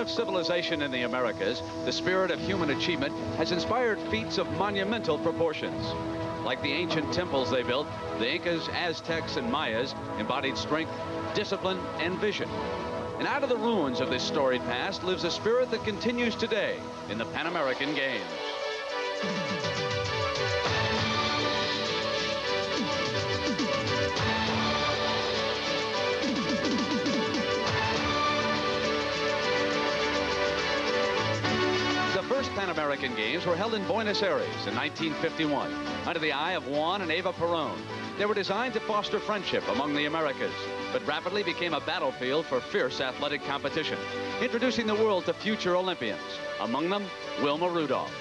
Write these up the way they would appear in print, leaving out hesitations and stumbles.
of civilization in the Americas, the spirit of human achievement has inspired feats of monumental proportions. Like the ancient temples they built, the Incas, Aztecs, and Mayas embodied strength, discipline, and vision. And out of the ruins of this storied past lives a spirit that continues today in the Pan American Games. Pan American Games were held in Buenos Aires in 1951 under the eye of Juan and Eva Perón. They were designed to foster friendship among the Americas, but rapidly became a battlefield for fierce athletic competition, introducing the world to future Olympians, among them Wilma Rudolph.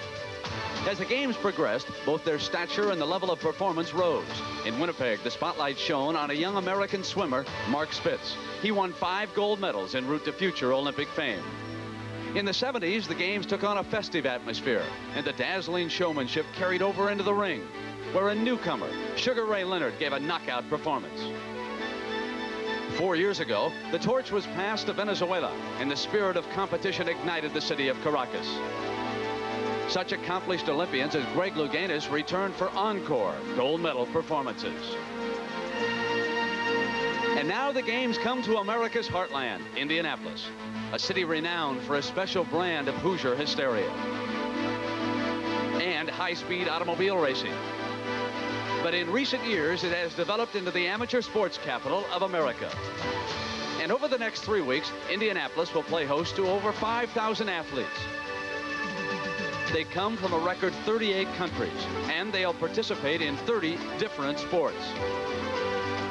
As the games progressed, both their stature and the level of performance rose. In Winnipeg, the spotlight shone on a young American swimmer, Mark Spitz. He won 5 gold medals en route to future Olympic fame. In the 70s, the games took on a festive atmosphere, and the dazzling showmanship carried over into the ring, where a newcomer, Sugar Ray Leonard, gave a knockout performance. 4 years ago, the torch was passed to Venezuela, and the spirit of competition ignited the city of Caracas. Such accomplished Olympians as Greg Louganis returned for encore gold medal performances. And now the games come to America's heartland, Indianapolis, a city renowned for a special brand of Hoosier hysteria and high-speed automobile racing. But in recent years, it has developed into the amateur sports capital of America. And over the next 3 weeks, Indianapolis will play host to over 5,000 athletes. They come from a record 38 countries, and they'll participate in 30 different sports.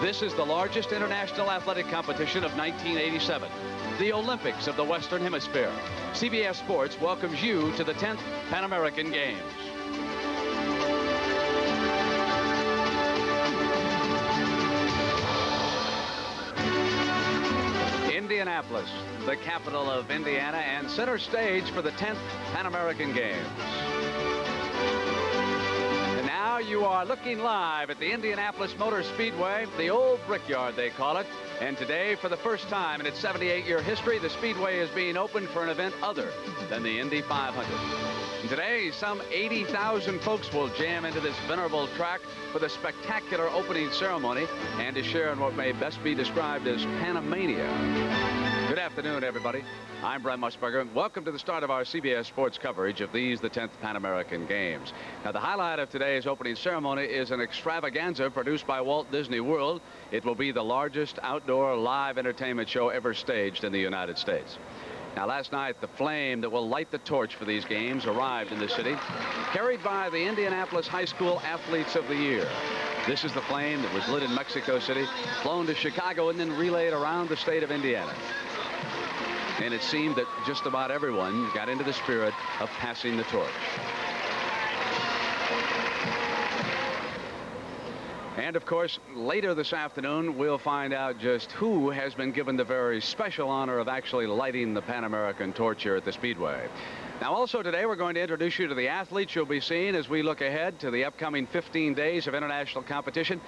This is the largest international athletic competition of 1987. The Olympics of the Western Hemisphere. CBS Sports welcomes you to the 10th Pan American Games. Indianapolis, the capital of Indiana and center stage for the 10th Pan American Games. And now you are looking live at the Indianapolis Motor Speedway, the old Brickyard they call it. And today, for the first time in its 78-year history, the Speedway is being opened for an event other than the Indy 500. And today, some 80,000 folks will jam into this venerable track for the spectacular opening ceremony and to share in what may best be described as Panamania. Good afternoon, everybody. I'm Brent Musburger. Welcome to the start of our CBS Sports coverage of these, the 10th Pan American Games. Now, the highlight of today's opening ceremony is an extravaganza produced by Walt Disney World. It will be the largest outdoor live entertainment show ever staged in the United States. Now, last night, the flame that will light the torch for these games arrived in the city, carried by the Indianapolis High School Athletes of the Year. This is the flame that was lit in Mexico City, flown to Chicago, and then relayed around the state of Indiana. And it seemed that just about everyone got into the spirit of passing the torch. And, of course, later this afternoon, we'll find out just who has been given the very special honor of actually lighting the Pan American torch here at the Speedway. Now, also today, we're going to introduce you to the athletes you'll be seeing as we look ahead to the upcoming 15 days of international competition.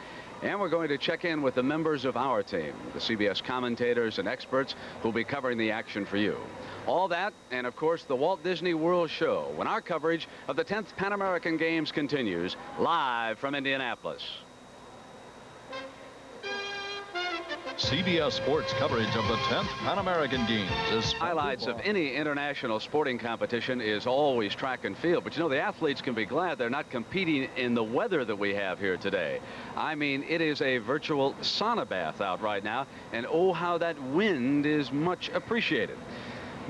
And we're going to check in with the members of our team, the CBS commentators and experts who'll be covering the action for you. All that, and of course, the Walt Disney World Show, when our coverage of the 10th Pan American Games continues live from Indianapolis. CBS Sports coverage of the 10th Pan American Games is highlights of any international sporting competition is always track and field. But you know, the athletes can be glad they're not competing in the weather that we have here today. I mean, it is a virtual sauna bath out right now, and oh, how that wind is much appreciated.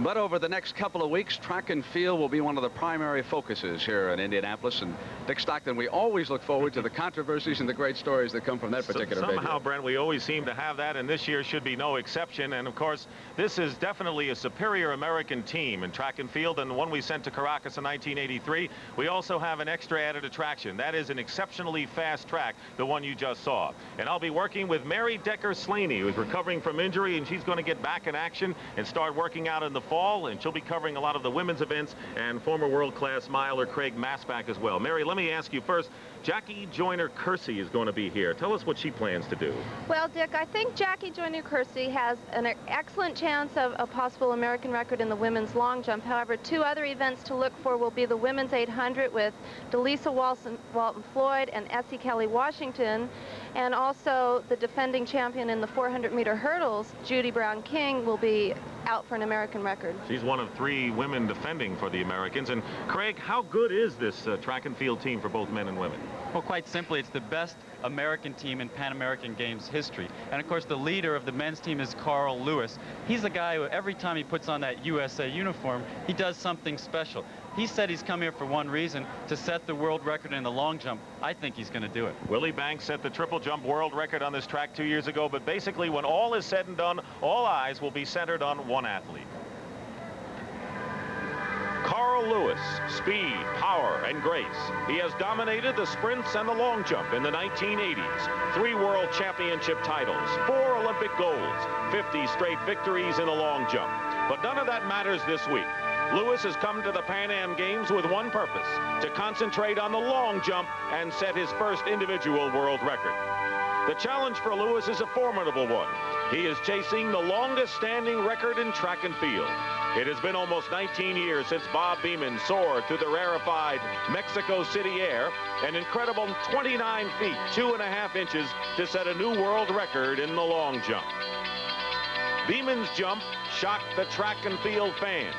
But over the next couple of weeks, track and field will be one of the primary focuses here in Indianapolis. And Dick Stockton, we always look forward to the controversies and the great stories that come from that particular venue. Somehow, Brent, we always seem to have that, and this year should be no exception. And, of course, this is definitely a superior American team in track and field, and the one we sent to Caracas in 1983. We also have an extra added attraction. That is an exceptionally fast track, the one you just saw. And I'll be working with Mary Decker-Slaney, who's recovering from injury, and she's going to get back in action and start working out in the fall, and she'll be covering a lot of the women's events, and former world-class miler Craig Masbach as well. Mary, let me ask you first, Jackie Joyner-Kersee is going to be here. Tell us what she plans to do. Well, Dick, I think Jackie Joyner-Kersee has an excellent chance of a possible American record in the women's long jump. However, two other events to look for will be the women's 800 with Delisa Walton-Floyd and Essie Kelly-Washington, and also the defending champion in the 400-meter hurdles, Judy Brown-King, will be out for an American record. She's one of 3 women defending for the Americans. And Craig, how good is this track and field team for both men and women? Well, quite simply, it's the best American team in Pan American Games history. And of course, the leader of the men's team is Carl Lewis. He's the guy who every time he puts on that USA uniform, he does something special. He said he's come here for one reason, to set the world record in the long jump. I think he's going to do it. Willie Banks set the triple jump world record on this track 2 years ago, but basically when all is said and done, all eyes will be centered on one athlete. Carl Lewis, speed, power, and grace. He has dominated the sprints and the long jump in the 1980s. 3 world championship titles, 4 Olympic golds, 50 straight victories in the long jump. But none of that matters this week. Lewis has come to the Pan Am Games with one purpose, to concentrate on the long jump and set his first individual world record. The challenge for Lewis is a formidable one. He is chasing the longest standing record in track and field. It has been almost 19 years since Bob Beamon soared through the rarefied Mexico City air, an incredible 29 feet, 2.5 inches to set a new world record in the long jump. Beamon's jump shocked the track and field fans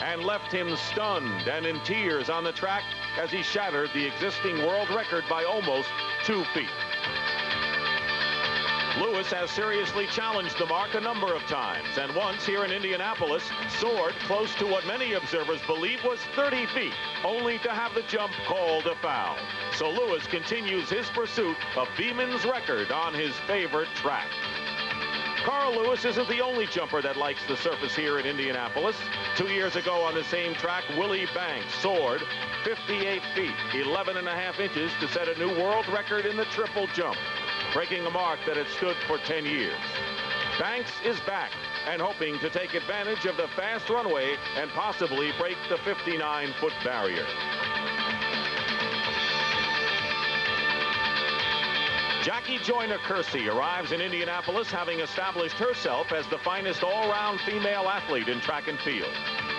and left him stunned and in tears on the track as he shattered the existing world record by almost 2 feet. Lewis has seriously challenged the mark a number of times, and once here in Indianapolis soared close to what many observers believe was 30 feet, only to have the jump called a foul. So Lewis continues his pursuit of Beamon's record on his favorite track. Carl Lewis isn't the only jumper that likes the surface here in Indianapolis. 2 years ago on the same track, Willie Banks soared 58 feet, 11.5 inches to set a new world record in the triple jump, breaking a mark that had stood for 10 years. Banks is back and hoping to take advantage of the fast runway and possibly break the 59-foot barrier. Jackie Joyner-Kersee arrives in Indianapolis having established herself as the finest all-round female athlete in track and field.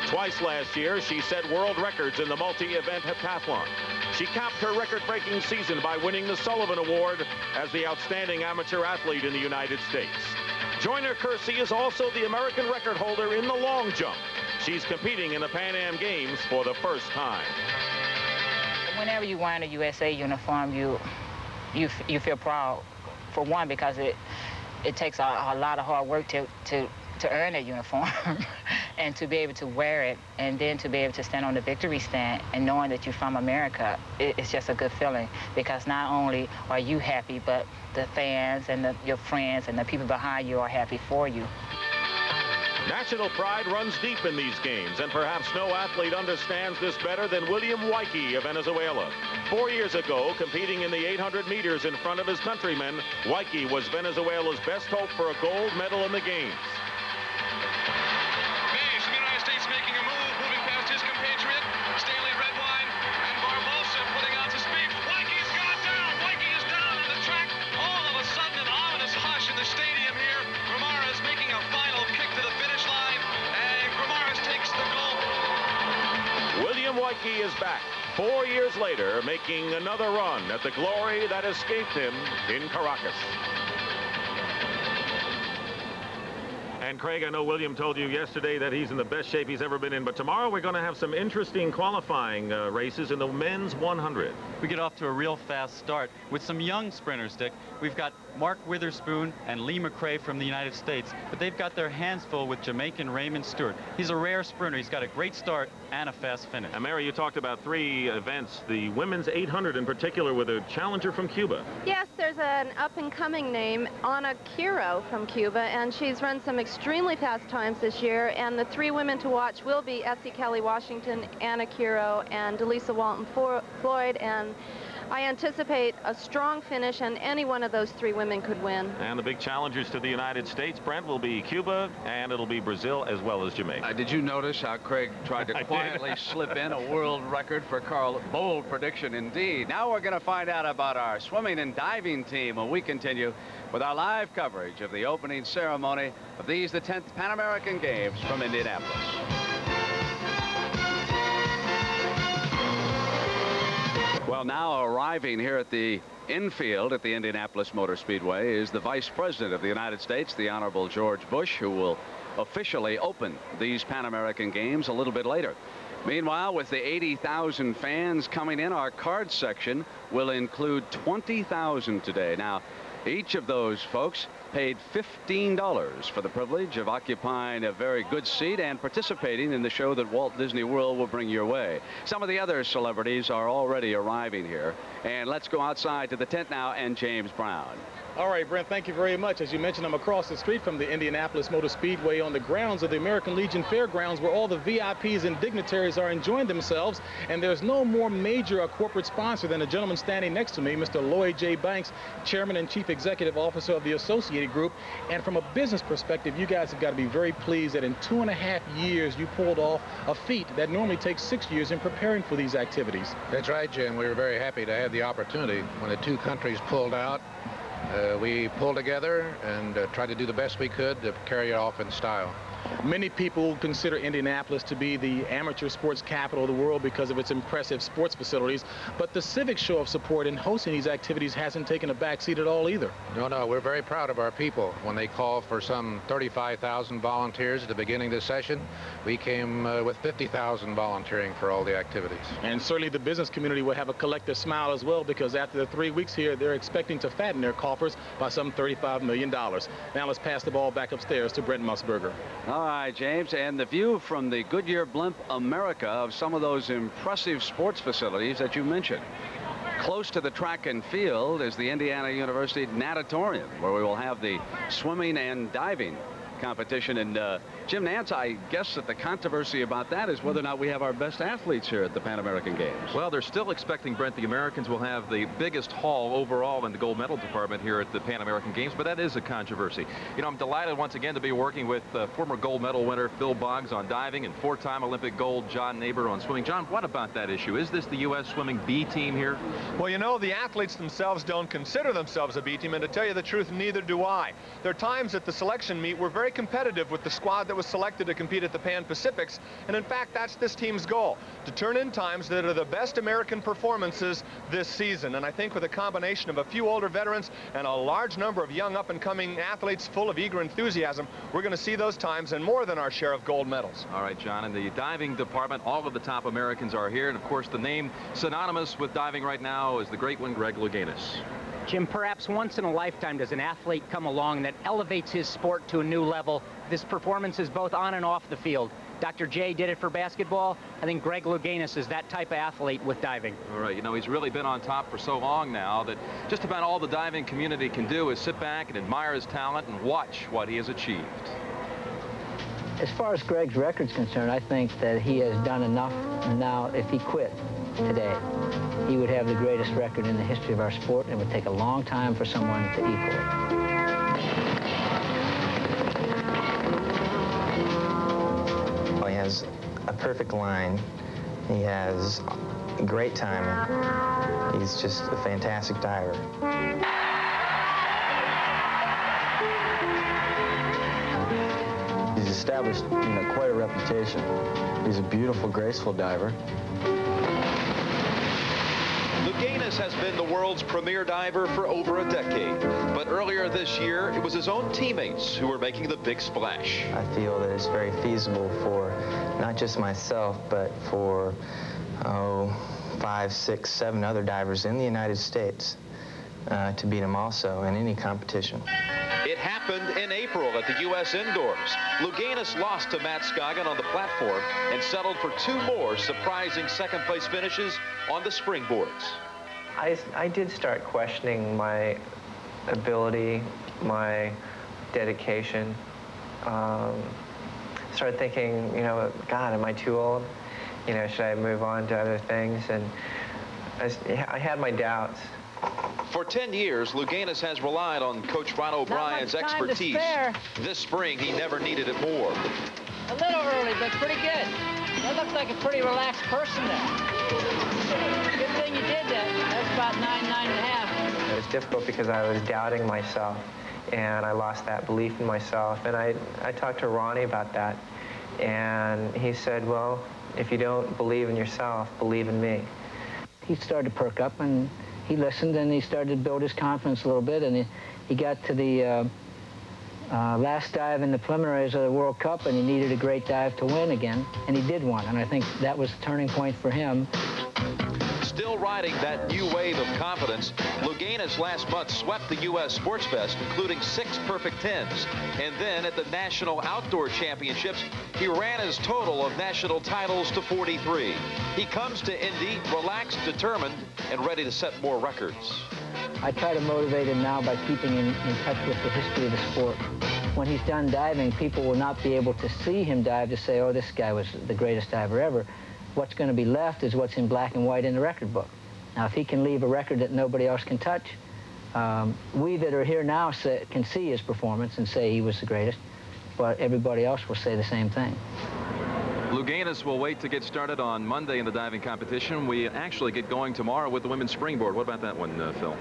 Twice last year, she set world records in the multi-event heptathlon. She capped her record-breaking season by winning the Sullivan Award as the outstanding amateur athlete in the United States. Joyner-Kersee is also the American record holder in the long jump. She's competing in the Pan Am Games for the first time. Whenever you wear a USA uniform, you feel proud, for one, because it takes a lot of hard work to earn a uniform and to be able to wear it, and then to be able to stand on the victory stand and knowing that you're from America, it's just a good feeling, because not only are you happy, but the fans and your friends and the people behind you are happy for you. National pride runs deep in these games, and perhaps no athlete understands this better than William WUYKE of Venezuela. 4 years ago, competing in the 800 meters in front of his countrymen, WUYKE was Venezuela's best hope for a gold medal in the games. Mays, the United States making a move, moving past his compatriot, Stanley Redwine, and Barbosa putting out to speed. WUYKE's got down. WUYKE is down on the track. All of a sudden, an ominous hush in the stadium here. Ramirez making a final kick to the finish line, and Ramirez takes the gold. William WUYKE is back 4 years later, making another run at the glory that escaped him in Caracas. And Craig, I know William told you yesterday that he's in the best shape he's ever been in, but tomorrow we're going to have some interesting qualifying races in the men's 100. We get off to a real fast start with some young sprinters, Dick. We've got Mark Witherspoon and Lee McRae from the United States, but they've got their hands full with Jamaican Raymond Stewart. He's a rare sprinter. He's got a great start and a fast finish. And Mary, you talked about 3 events, the women's 800 in particular, with a challenger from Cuba. Yes, there's an up-and-coming name, Ana Quiro from Cuba, and she's run some extremely fast times this year, and the 3 women to watch will be Essie Kelly-Washington, Ana Quiro, and Delisa Walton-Floyd, and I anticipate a strong finish, and any one of those three women could win. And the big challengers to the United States, Brent, will be Cuba, and it'll be Brazil as well as Jamaica. Did you notice how Craig tried to quietly slip in a world record for Carl? Bold prediction indeed. Now we're going to find out about our swimming and diving team when we continue with our live coverage of the opening ceremony of these, the 10th Pan American Games from Indianapolis. Well, now arriving here at the infield at the Indianapolis Motor Speedway is the Vice President of the United States, the Honorable George Bush, who will officially open these Pan American Games a little bit later. Meanwhile, with the 80,000 fans coming in, our card section will include 20,000 today. Now, each of those folks paid $15 for the privilege of occupying a very good seat and participating in the show that Walt Disney World will bring your way. Some of the other celebrities are already arriving here. And let's go outside to the tent now and James Brown. All right, Brent, thank you very much. As you mentioned, I'm across the street from the Indianapolis Motor Speedway on the grounds of the American Legion Fairgrounds, where all the VIPs and dignitaries are enjoying themselves. And there's no more major corporate sponsor than the gentleman standing next to me, Mr. Lloyd J. Banks, Chairman and Chief Executive Officer of the Associated Group. And from a business perspective, you guys have got to be very pleased that in 2.5 years, you pulled off a feat that normally takes 6 years in preparing for these activities. That's right, Jim. We were very happy to have the opportunity. When the two countries pulled out, we pulled together and tried to do the best we could to carry it off in style. Many people consider Indianapolis to be the amateur sports capital of the world because of its impressive sports facilities, but the civic show of support in hosting these activities hasn't taken a back seat at all either. No, we're very proud of our people. When they called for some 35,000 volunteers at the beginning of the session, we came with 50,000 volunteering for all the activities. And certainly the business community will have a collective smile as well, because after the 3 weeks here, they're expecting to fatten their coffers by some $35 million. Now let's pass the ball back upstairs to Brent Musburger. All right, James, and the view from the Goodyear Blimp America of some of those impressive sports facilities that you mentioned. Close to the track and field is the Indiana University Natatorium, where we will have the swimming and diving competition. And Jim Nance, I guess that the controversy about that is whether or not we have our best athletes here at the Pan American Games. Well, they're still expecting, Brent, the Americans will have the biggest haul overall in the gold medal department here at the Pan American Games, but that is a controversy. You know, I'm delighted once again to be working with former gold medal winner Phil Boggs on diving and 4-time Olympic gold John Neighbor on swimming. John, what about that issue? Is this the U.S. swimming B team here? Well, you know, the athletes themselves don't consider themselves a B team, and to tell you the truth, neither do I. There are times at the selection meet we're very competitive with the squad that was selected to compete at the Pan Pacifics, and in fact that's this team's goal, to turn in times that are the best American performances this season. And I think with a combination of a few older veterans and a large number of young up-and-coming athletes full of eager enthusiasm, we're going to see those times and more than our share of gold medals. All right, John, in the diving department, all of the top Americans are here, and of course the name synonymous with diving right now is the great one, Greg Louganis. Jim, perhaps once in a lifetime does an athlete come along that elevates his sport to a new level. This performance is both on and off the field. Dr. J did it for basketball. I think Greg Louganis is that type of athlete with diving. All right, you know, he's really been on top for so long now that just about all the diving community can do is sit back and admire his talent and watch what he has achieved. As far as Greg's record's concerned, I think that he has done enough. Now, if he quit today, he would have the greatest record in the history of our sport, and it would take a long time for someone to equal it. Well, he has a perfect line. He has great timing. He's just a fantastic diver. He's established, quite a reputation. He's a beautiful, graceful diver. Louganis has been the world's premier diver for over a decade, but earlier this year, it was his own teammates who were making the big splash. I feel that it's very feasible for not just myself, but for 5, 6, 7 other divers in the United States to beat him also in any competition. It happened in April at the U.S. Indoors. Louganis lost to Matt Scoggin on the platform and settled for 2 more surprising second-place finishes on the springboards. I did start questioning my ability, my dedication. Started thinking, God, am I too old? Should I move on to other things? And I had my doubts. For 10 years, Louganis has relied on Coach Ron O'Brien's expertise. This spring, he never needed it more. A little early, but pretty good. That looks like a pretty relaxed person there. Good thing you did that. That's about 9.5. It was difficult because I was doubting myself, and I lost that belief in myself. And I talked to Ronnie about that, and he said, well, if you don't believe in yourself, believe in me. He started to perk up, and he listened, and he started to build his confidence a little bit, and he got to the last dive in the preliminaries of the World Cup, and he needed a great dive to win again, and he did one, and I think that was the turning point for him. Still riding that new wave of confidence, Louganis last month swept the U.S. Sports Fest, including 6 perfect 10s. And then at the National Outdoor Championships, he ran his total of national titles to 43. He comes to Indy relaxed, determined, and ready to set more records. I try to motivate him now by keeping in touch with the history of the sport. When he's done diving, people will not be able to see him dive to say, oh, this guy was the greatest diver ever. What's going to be left is what's in black and white in the record book. Now, if he can leave a record that nobody else can touch, we that are here now can see his performance and say he was the greatest, but everybody else will say the same thing. Louganis will wait to get started on Monday in the diving competition. We actually get going tomorrow with the women's springboard. What about that one, Phil?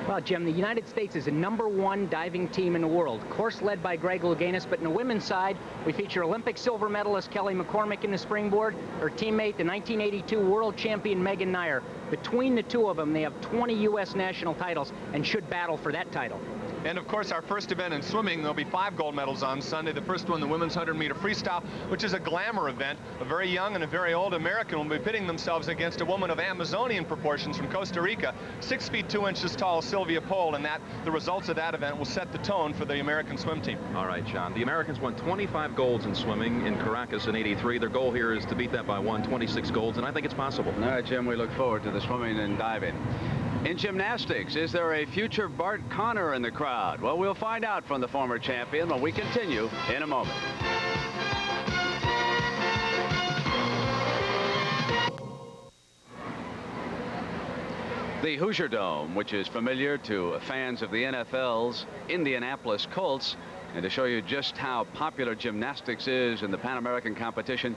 Well, Jim, the United States is the #1 diving team in the world. Of course, led by Greg Louganis, but in the women's side, we feature Olympic silver medalist Kelly McCormick in the springboard, her teammate, the 1982 world champion Megan Nair. Between the two of them, they have 20 U.S. national titles and should battle for that title. And of course, our first event in swimming, there'll be 5 gold medals on Sunday. The first one, the women's 100-meter freestyle, which is a glamour event. A very young and a very old American will be pitting themselves against a woman of Amazonian proportions from Costa Rica, 6 feet 2 inches tall, Sylvia Pohl, and the results of that event will set the tone for the American swim team. All right, John. The Americans won 25 golds in swimming in Caracas in '83. Their goal here is to beat that by 26 golds, and I think it's possible. All right, Jim, we look forward to the swimming and diving. In gymnastics, is there a future Bart Conner in the crowd? Well, we'll find out from the former champion when we continue in a moment. The Hoosier Dome, which is familiar to fans of the NFL's Indianapolis Colts, and to show you just how popular gymnastics is in the Pan American competition,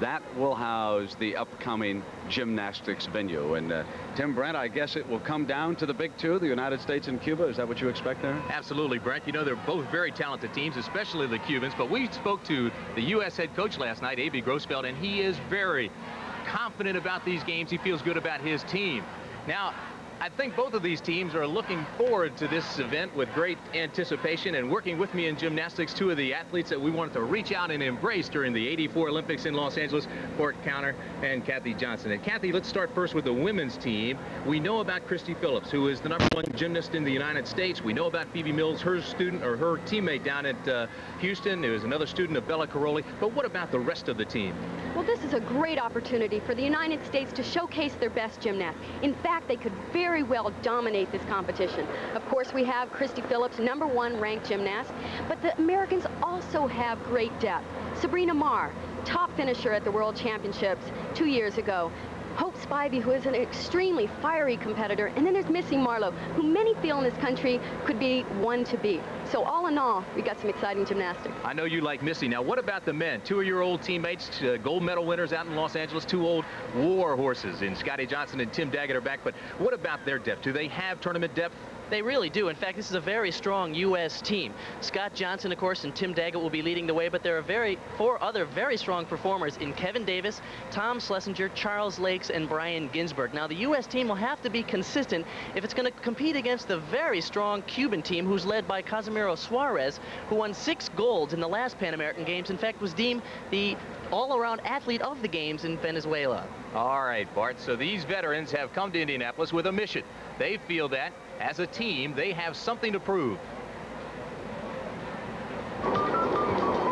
that will house the upcoming gymnastics venue. And Tim Brent, I guess it will come down to the big two, the United States and Cuba. Is that what you expect there? Absolutely, Brent. You know, they're both very talented teams, especially the Cubans. But we spoke to the U.S. head coach last night, A.B. Grossfeld, and he is very confident about these games. He feels good about his team. Now, I think both of these teams are looking forward to this event with great anticipation, and working with me in gymnastics, 2 of the athletes that we wanted to reach out and embrace during the '84 Olympics in Los Angeles, Bart Conner and Kathy Johnson. And Kathy, let's start first with the women's team. We know about Christy Phillips, who is the #1 gymnast in the United States. We know about Phoebe Mills, her student or her teammate down at Houston. There was another student of Bella Caroli. But what about the rest of the team? Well, this is a great opportunity for the United States to showcase their best gymnasts. In fact, they could very well dominate this competition. Of course, we have Christy Phillips, #1 ranked gymnast, but the Americans also have great depth. Sabrina Marr, top finisher at the World Championships 2 years ago. Hope Spivey, who is an extremely fiery competitor. And then there's Missy Marlowe, who many feel in this country could be one to beat. So all in all, we got some exciting gymnastics. I know you like Missy. Now, what about the men? 2 of your old teammates, gold medal winners out in Los Angeles, 2 old war horses in Scotty Johnson and Tim Daggett are back. But what about their depth? Do they have tournament depth? They really do. In fact, this is a very strong U.S. team. Scott Johnson, of course, and Tim Daggett will be leading the way, but there are 4 other very strong performers in Kevin Davis, Tom Schlesinger, Charles Lakes, and Brian Ginsberg. Now, the U.S. team will have to be consistent if it's going to compete against the very strong Cuban team, who's led by Casimiro Suarez, who won 6 golds in the last Pan American Games. In fact, was deemed the all-around athlete of the Games in Venezuela. All right, Bart. So these veterans have come to Indianapolis with a mission. They feel that, as a team, they have something to prove.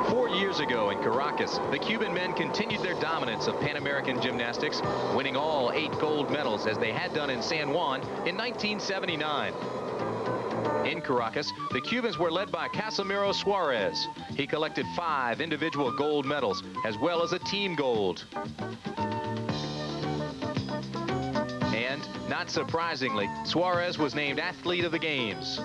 4 years ago in Caracas, the Cuban men continued their dominance of Pan American gymnastics, winning all 8 gold medals as they had done in San Juan in 1979. In Caracas, the Cubans were led by Casimiro Suarez. He collected 5 individual gold medals, as well as a team gold. And Not surprisingly, Suarez was named Athlete of the Games.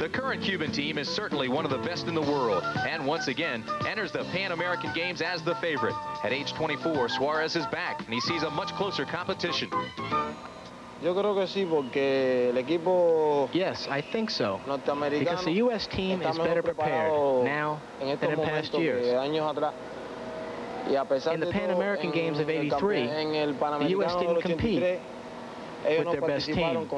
The current Cuban team is certainly one of the best in the world, and once again enters the Pan American Games as the favorite. At age 24, Suarez is back, and he sees a much closer competition. Yes, I think so, because the U.S. team is better prepared now than in past years. In the Pan American Games of '83, the U.S. didn't compete with their best team.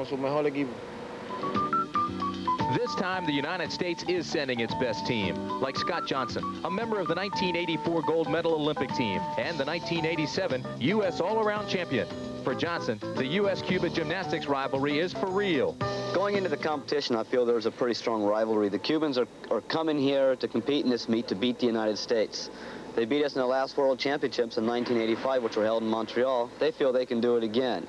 This time, the United States is sending its best team, like Scott Johnson, a member of the 1984 gold medal Olympic team and the 1987 U.S. all-around champion. For Johnson, the U.S.-Cuba gymnastics rivalry is for real. Going into the competition, I feel there's a pretty strong rivalry. The Cubans are coming here to compete in this meet to beat the United States. They beat us in the last World Championships in 1985, which were held in Montreal. They feel they can do it again.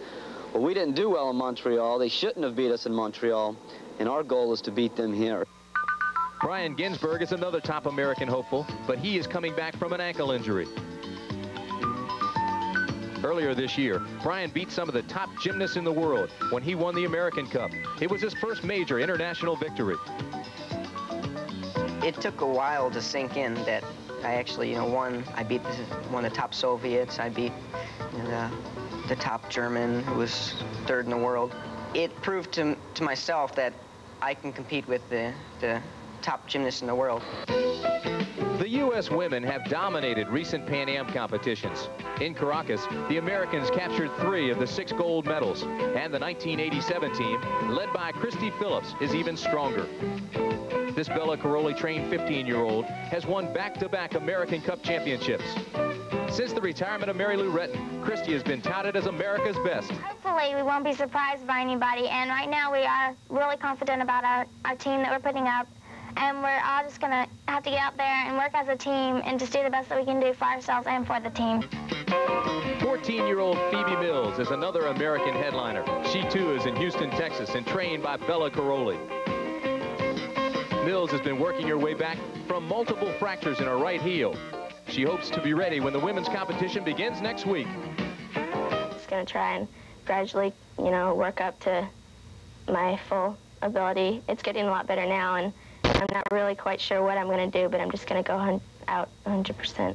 Well, we didn't do well in Montreal. They shouldn't have beat us in Montreal, and our goal is to beat them here. Brian Ginsberg is another top American hopeful, but he is coming back from an ankle injury. Earlier this year, Brian beat some of the top gymnasts in the world when he won the American Cup. It was his first major international victory. It took a while to sink in that I actually, won. I beat one of the top Soviets. I beat the top German, who was third in the world. It proved to myself that I can compete with the top gymnasts in the world. The U.S. women have dominated recent Pan Am competitions. In Caracas, the Americans captured 3 of the 6 gold medals, and the 1987 team, led by Christy Phillips, is even stronger. This Bella Caroli-trained 15-year-old has won back-to-back American Cup championships. Since the retirement of Mary Lou Retton, Christy has been touted as America's best. Hopefully we won't be surprised by anybody, and right now we are really confident about our team that we're putting up, and we're all just going to have to get out there and work as a team and just do the best that we can do for ourselves and for the team. 14-year-old Phoebe Mills is another American headliner. She, too, is in Houston, Texas, and trained by Bella Caroli. Mills has been working her way back from multiple fractures in her right heel. She hopes to be ready when the women's competition begins next week. Just going to try and gradually, work up to my full ability. It's getting a lot better now, and I'm not really quite sure what I'm going to do, but I'm just going to go out 100%.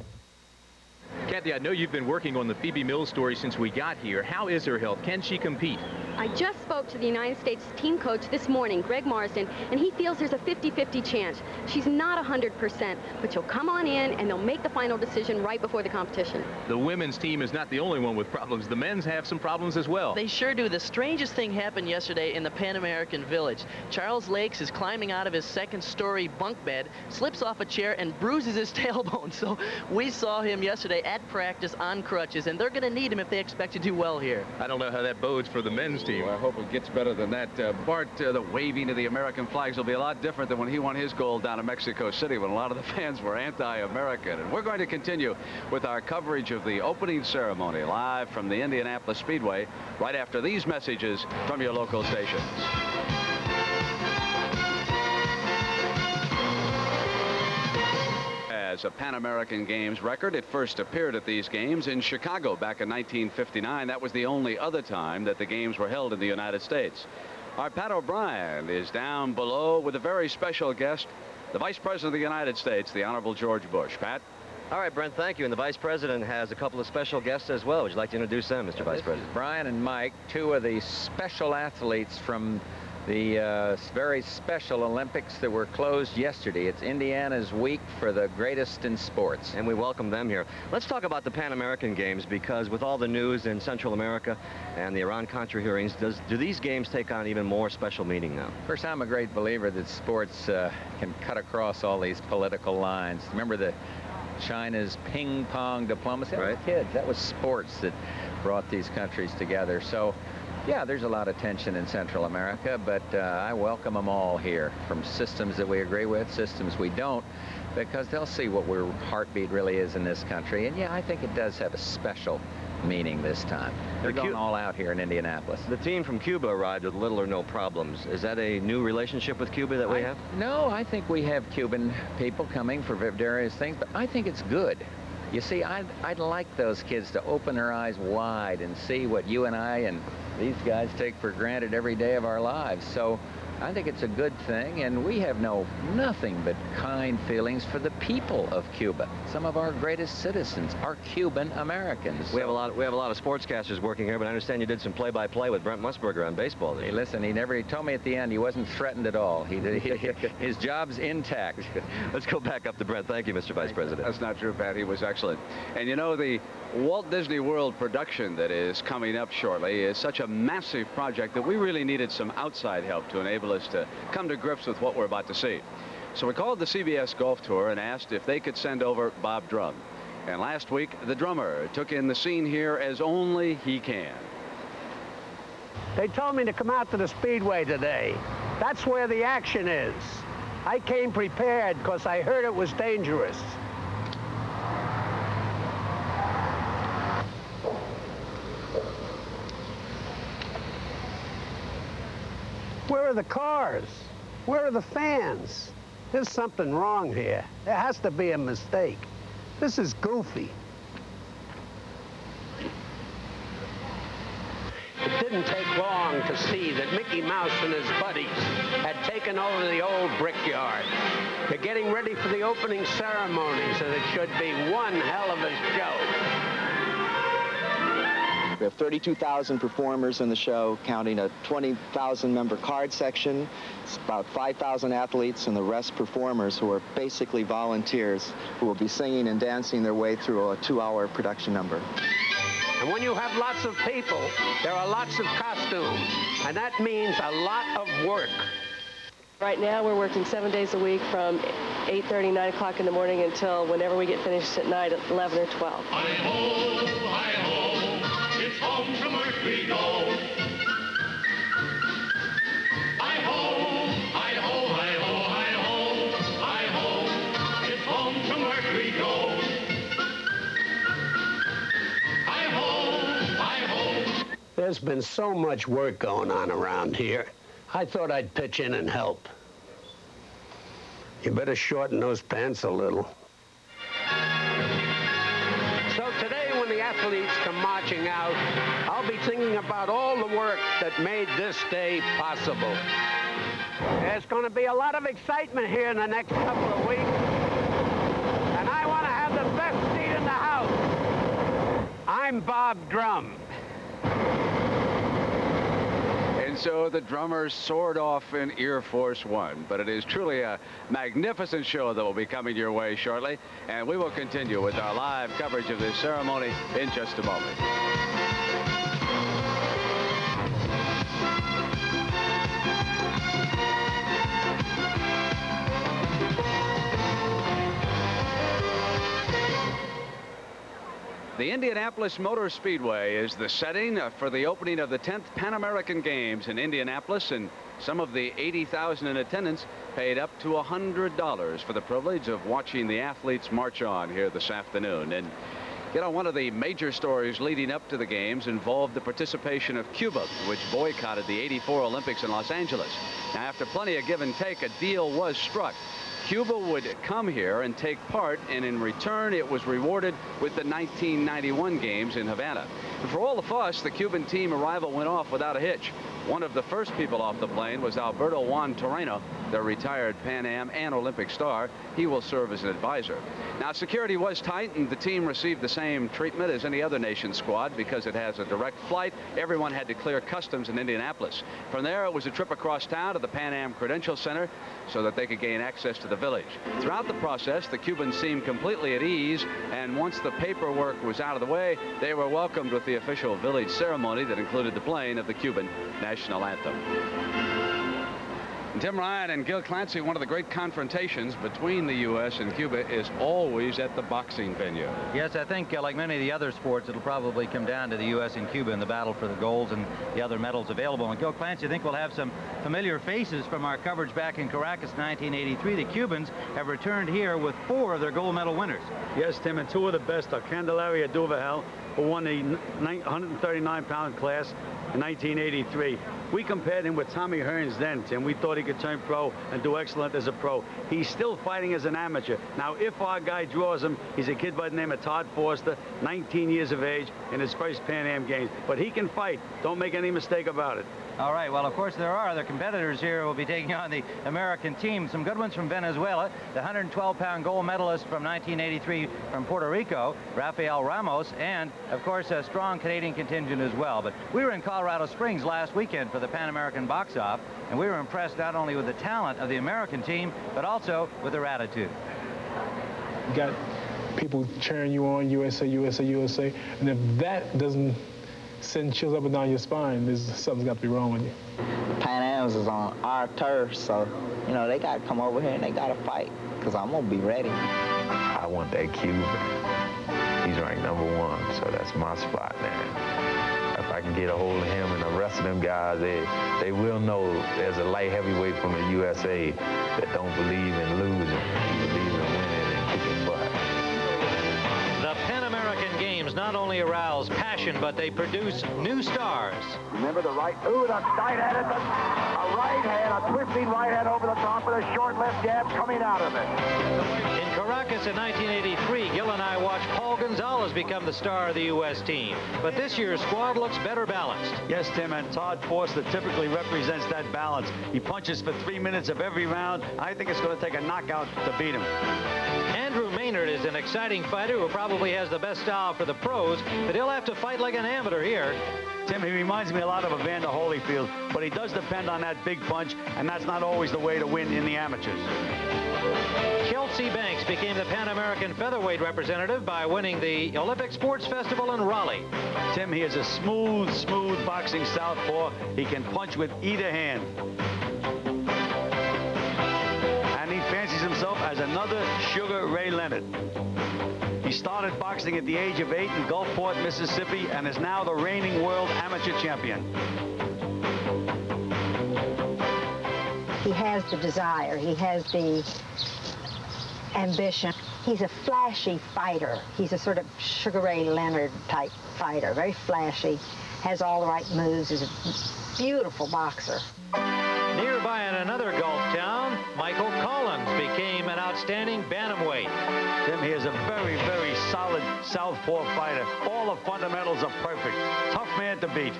Kathy, I know you've been working on the Phoebe Mills story since we got here. How is her health? Can she compete? I just spoke to the United States team coach this morning, Greg Marsden, and he feels there's a 50-50 chance. She's not 100%, but she'll come on in and they'll make the final decision right before the competition. The women's team is not the only one with problems. The men's have some problems as well. They sure do. The strangest thing happened yesterday in the Pan American Village. Charles Lakes is climbing out of his second-story bunk bed, slips off a chair, and bruises his tailbone. So we saw him yesterday at practice on crutches, and they're going to need him if they expect to do well here. I don't know how that bodes for the men's team. Well, I hope it gets better than that. Bart, the waving of the American flags will be a lot different than when he won his gold down in Mexico City when a lot of the fans were anti-American. And we're going to continue with our coverage of the opening ceremony live from the Indianapolis Speedway right after these messages from your local stations. As a Pan American Games record, it first appeared at these games in Chicago back in 1959. That was the only other time that the games were held in the United States. Our Pat O'Brien is down below with a very special guest, the Vice President of the United States, the Honorable George Bush. Pat? All right, Brent, thank you. And the Vice President has a couple of special guests as well. Would you like to introduce them, Mr. Vice President? Brian and Mike, 2 of the special athletes from the very special Olympics that were closed yesterday. It's Indiana's week for the greatest in sports. And we welcome them here. Let's talk about the Pan American Games, because with all the news in Central America and the Iran-Contra hearings, do these games take on even more special meaning now? Of course, I'm a great believer that sports can cut across all these political lines. Remember China's ping pong diplomacy? Right. Kids, that was sports that brought these countries together. So yeah, there's a lot of tension in Central America, but I welcome them all here, from systems that we agree with, systems we don't, because they'll see what our heartbeat really is in this country. And yeah, I think it does have a special meaning this time. They're going all out here in Indianapolis. The team from Cuba arrived with little or no problems. Is that a new relationship with Cuba that we have? No, I think we have Cuban people coming for various things, but I think it's good. You see, I'd like those kids to open their eyes wide and see what you and I and these guys take for granted every day of our lives. So I think it's a good thing, and we have nothing but kind feelings for the people of Cuba. Some of our greatest citizens are Cuban Americans. We have a lot of sportscasters working here, but I understand you did some play-by-play with Brent Musburger on baseball. Hey, listen, he told me at the end he wasn't threatened at all. His job's intact. Let's go back up to Brent. Thank you, Mr. Vice President. That's not true, Pat. He was excellent. And you know, the Walt Disney World production that is coming up shortly is such a massive project that we really needed some outside help to enable us to come to grips with what we're about to see. So we called the CBS Golf Tour and asked if they could send over Bob Drum. And last week, the drummer took in the scene here as only he can. They told me to come out to the Speedway today. That's where the action is. I came prepared because I heard it was dangerous. Where are the cars? Where are the fans? There's something wrong here. There has to be a mistake. This is goofy. It didn't take long to see that Mickey Mouse and his buddies had taken over the old brickyard. They're getting ready for the opening ceremonies, and it should be one hell of a show. We have 32,000 performers in the show, counting a 20,000-member card section. It's about 5,000 athletes and the rest performers who are basically volunteers who will be singing and dancing their way through a 2-hour production number. And when you have lots of people, there are lots of costumes, and that means a lot of work. Right now, we're working 7 days a week from 8:30, 9 o'clock in the morning until whenever we get finished at night at 11 or 12. Hi-ho, hi-ho, it's home from work we go. Hi-ho, hi-ho, hi-ho, hi-ho, hi-ho, it's home from work we go. Hi-ho, hi-ho. There's been so much work going on around here. I thought I'd pitch in and help. You better shorten those pants a little. So today, when the athletes come marching out, I'll be thinking about all the work that made this day possible. There's going to be a lot of excitement here in the next couple of weeks. And I want to have the best seat in the house. I'm Bob Drum. And so the drummers soared off in Air Force One, but it is truly a magnificent show that will be coming your way shortly, and we will continue with our live coverage of this ceremony in just a moment. The Indianapolis Motor Speedway is the setting for the opening of the 10th Pan American Games in Indianapolis, and some of the 80,000 in attendance paid up to $100 for the privilege of watching the athletes march on here this afternoon. And you know, one of the major stories leading up to the games involved the participation of Cuba, which boycotted the '84 Olympics in Los Angeles. Now, after plenty of give and take, a deal was struck. Cuba would come here and take part, and in return it was rewarded with the 1991 games in Havana. And for all the fuss, the Cuban team arrival went off without a hitch. One of the first people off the plane was Alberto Juan Torreno, the retired Pan Am and Olympic star. He will serve as an advisor. Now, security was tight, and the team received the same treatment as any other nation's squad because it has a direct flight. Everyone had to clear customs in Indianapolis. From there, it was a trip across town to the Pan Am Credential Center so that they could gain access to the village. Throughout the process, the Cubans seemed completely at ease, and once the paperwork was out of the way, they were welcomed with the official village ceremony that included the playing of the Cuban national anthem. And Tim Ryan and Gil Clancy, one of the great confrontations between the U.S. and Cuba is always at the boxing venue. Yes, I think like many of the other sports, it'll probably come down to the U.S. and Cuba in the battle for the golds and the other medals available. And Gil Clancy, I think we'll have some familiar faces from our coverage back in Caracas 1983. The Cubans have returned here with 4 of their gold medal winners. Yes, Tim, and 2 of the best are Candelaria Duvergel, who won the 139-pound class in 1983. We compared him with Tommy Hearns then, Tim. We thought he could turn pro and do excellent as a pro. He's still fighting as an amateur. Now, if our guy draws him, he's a kid by the name of Todd Foster, 19 years of age, in his first Pan Am Games. But he can fight. Don't make any mistake about it. All right, well, of course, there are other competitors here who will be taking on the American team. Some good ones from Venezuela, the 112-pound gold medalist from 1983 from Puerto Rico, Rafael Ramos, and, of course, a strong Canadian contingent as well. But we were in Colorado Springs last weekend for the Pan American box-off, and we were impressed not only with the talent of the American team, but also with their attitude. You got people cheering you on, USA, USA, USA, and if that doesn't send chills up and down your spine, something's got to be wrong with you. Pan Am's is on our turf, so, you know, they got to come over here and they got to fight, because I'm going to be ready. I want that Cuban. He's ranked #1, so that's my spot now. If I can get a hold of him and the rest of them guys, they will know there's a light heavyweight from the USA that don't believe in losing. He believes in winning and kicking butt. The Pan American Games not only arouse passion, but they produce new stars. Remember the right, the tight hand, a right hand, a twisting right hand over the top with a short left jab coming out of it. In Caracas in 1983, Gil and I watched Paul Gonzalez become the star of the U.S. team. But this year's squad looks better balanced. Yes, Tim, and Todd Foster typically represents that balance. He punches for 3 minutes of every round. I think it's going to take a knockout to beat him. Andrew Maynard is an exciting fighter who probably has the best style for the pros, but he'll have to fight like an amateur here. Tim, he reminds me a lot of Evander Holyfield, but he does depend on that big punch, and that's not always the way to win in the amateurs. KELCIE Banks became the Pan American featherweight representative by winning the Olympic Sports Festival in Raleigh. Tim, he is a smooth boxing southpaw. He can punch with either hand. And he fancies himself as another Sugar Ray Leonard. He started boxing at the age of 8 in Gulfport, Mississippi, and is now the reigning world amateur champion. He has the desire. He has the ambition. He's a flashy fighter. He's a sort of Sugar Ray Leonard type fighter. Very flashy, has all the right moves, is a beautiful boxer. Nearby in another Gulf town, Michael Collins became an outstanding bantamweight. Tim, he is a very, very solid southpaw fighter. All the fundamentals are perfect. Tough man to beat.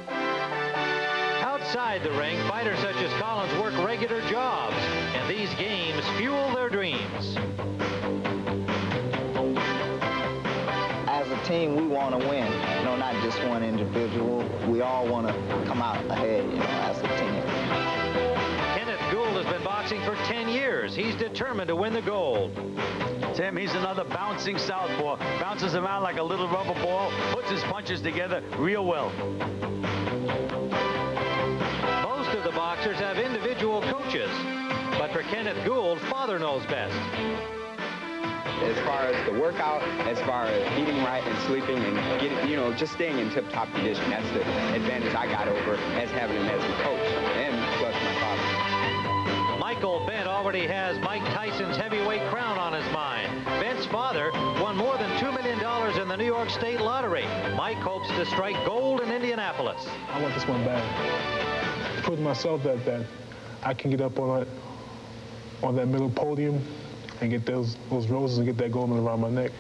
Outside the ring, fighters such as Collins work regular jobs, and these games fuel their dreams. As a team, we want to win. You know, not just one individual. We all want to come out ahead, you know, as a team. Gould has been boxing for 10 years. He's determined to win the gold. Tim, he's another bouncing southpaw. Bounces around like a little rubber ball, puts his punches together real well. Most of the boxers have individual coaches, but for Kenneth Gould, father knows best. As far as the workout, as far as eating right and sleeping and getting, you know, just staying in tip-top condition, that's the advantage I got over as having him as a coach, and plus my father. Michael Bent already has Mike Tyson's heavyweight crown on his mind. Bent's father won more than $2 million in the New York State Lottery. Mike hopes to strike gold in Indianapolis. I want this one bad. Prove to myself that I can get up on that middle podium and get those roses and get that gold medal around my neck.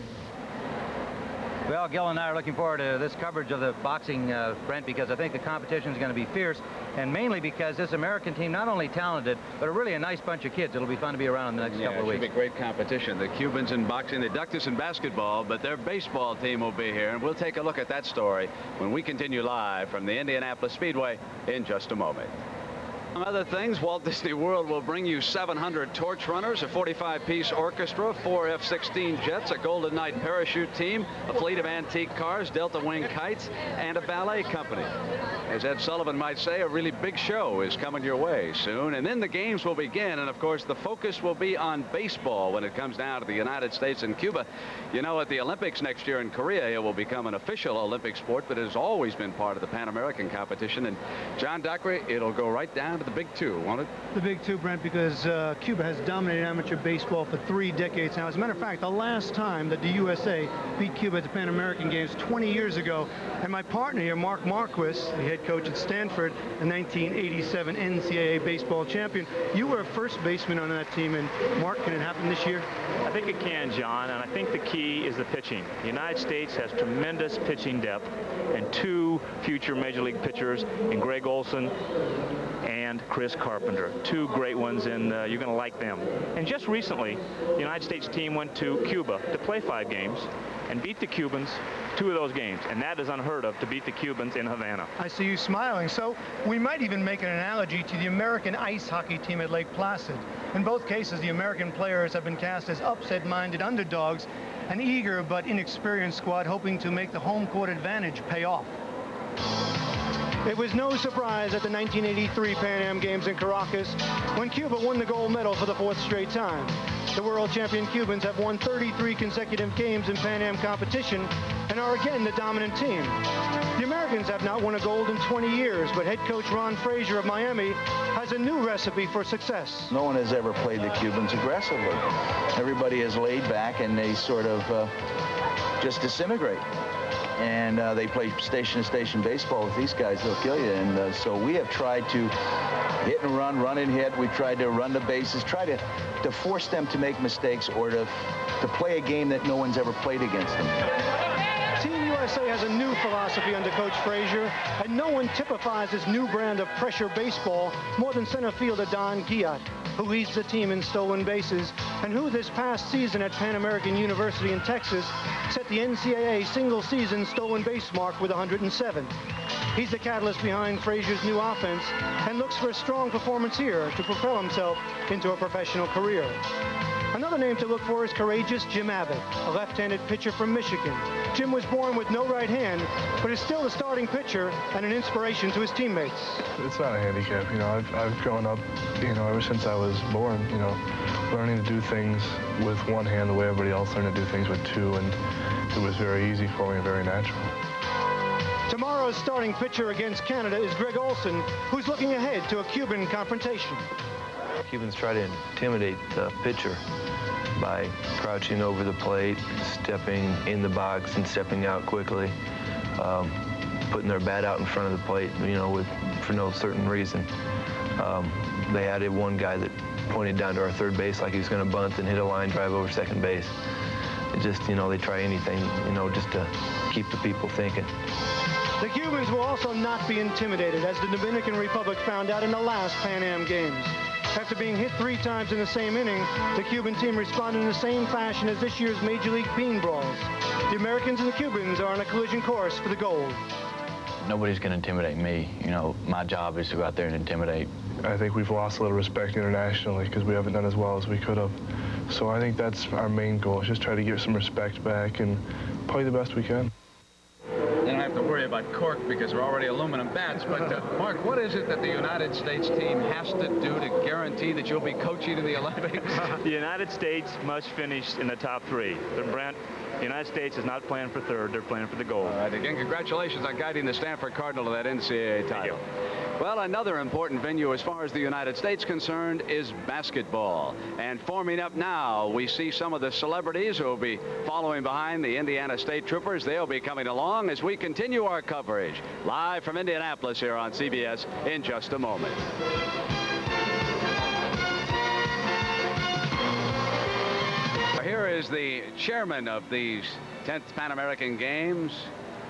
Well, Gil and I are looking forward to this coverage of the boxing, Brent, because I think the competition is going to be fierce, and mainly because this American team, not only talented, but really a nice bunch of kids. It'll be fun to be around in the next couple of weeks. It'll be great competition. The Cubans in boxing, they ducked us in basketball, but their baseball team will be here, and we'll take a look at that story when we continue live from the Indianapolis Speedway in just a moment. Among other things, Walt Disney World will bring you 700 torch runners, a 45-piece orchestra, 4 F-16 jets, a Golden Knight parachute team, a fleet of antique cars, Delta Wing kites, and a ballet company. As Ed Sullivan might say, a really big show is coming your way soon, and then the games will begin, and of course the focus will be on baseball when it comes down to the United States and Cuba. You know, at the Olympics next year in Korea, it will become an official Olympic sport, but it has always been part of the Pan American competition, and John Dockery, it'll go right down to to the big two, won't it? The big two, Brent, because Cuba has dominated amateur baseball for 3 decades now. As a matter of fact, the last time that the USA beat Cuba at the Pan American Games 20 years ago, and my partner here, Mark Marquis, the head coach at Stanford, the 1987 NCAA baseball champion, you were a first baseman on that team, and Mark, can it happen this year? I think it can, John, and I think the key is the pitching. The United States has tremendous pitching depth and 2 future Major League pitchers in Greg Olson and Chris Carpenter. 2 great ones, and you're going to like them. And just recently, the United States team went to Cuba to play 5 games and beat the Cubans 2 of those games, and that is unheard of, to beat the Cubans in Havana. I see you smiling. So we might even make an analogy to the American ice hockey team at Lake Placid. In both cases, the American players have been cast as upset-minded underdogs, an eager but inexperienced squad hoping to make the home court advantage pay off. It was no surprise at the 1983 Pan Am Games in Caracas when Cuba won the gold medal for the 4th straight time. The world champion Cubans have won 33 consecutive games in Pan Am competition and are again the dominant team. The Americans have not won a gold in 20 years, but head coach Ron Frazier of Miami has a new recipe for success. No one has ever played the Cubans aggressively. Everybody is laid back and they sort of just disintegrate. And they play station-to-station baseball with these guys. They'll kill you. And so we have tried to hit and run and hit. We tried to run the bases, try to force them to make mistakes or to play a game that no one's ever played against them. Team USA has a new philosophy under Coach Frazier, and no one typifies this new brand of pressure baseball more than center fielder Don Guillat, who leads the team in stolen bases, and who this past season at Pan American University in Texas set the NCAA single-season stolen base mark with 107. He's the catalyst behind Frazier's new offense and looks for a strong performance here to propel himself into a professional career. Another name to look for is courageous Jim Abbott, a left-handed pitcher from Michigan. Jim was born with no right hand, but is still a starting pitcher and an inspiration to his teammates. It's not a handicap, you know. I've grown up, you know, ever since I was born, you know, learning to do things with one hand the way everybody else learned to do things with 2, and it was very easy for me and very natural. Tomorrow's starting pitcher against Canada is Greg Olson, who's looking ahead to a Cuban confrontation. Cubans try to intimidate the pitcher by crouching over the plate, stepping in the box and stepping out quickly, putting their bat out in front of the plate, you know, for no certain reason. They had one guy that pointed down to our third base like he was going to bunt and hit a line drive over second base. It just, you know, they try anything, you know, just to keep the people thinking. The Cubans will also not be intimidated, as the Dominican Republic found out in the last Pan Am Games. After being hit 3 times in the same inning, the Cuban team responded in the same fashion as this year's Major League Bean Brawls. The Americans and the Cubans are on a collision course for the gold. Nobody's going to intimidate me. You know, my job is to go out there and intimidate. I think we've lost a little respect internationally because we haven't done as well as we could have. So I think that's our main goal, is just try to get some respect back and play the best we can. You don't have to worry about cork because they're already aluminum bats. But, Mark, what is it that the United States team has to do to guarantee that you'll be coaching in the Olympics? The United States must finish in the top 3. Brent, the United States is not playing for 3rd. They're playing for the gold. All right, again, congratulations on guiding the Stanford Cardinal to that NCAA title. Well, another important venue as far as the United States concerned is basketball. And forming up now, we see some of the celebrities who will be following behind the Indiana State Troopers. They'll be coming along as we continue our coverage live from Indianapolis here on CBS in just a moment. Here is the chairman of these 10th Pan American Games,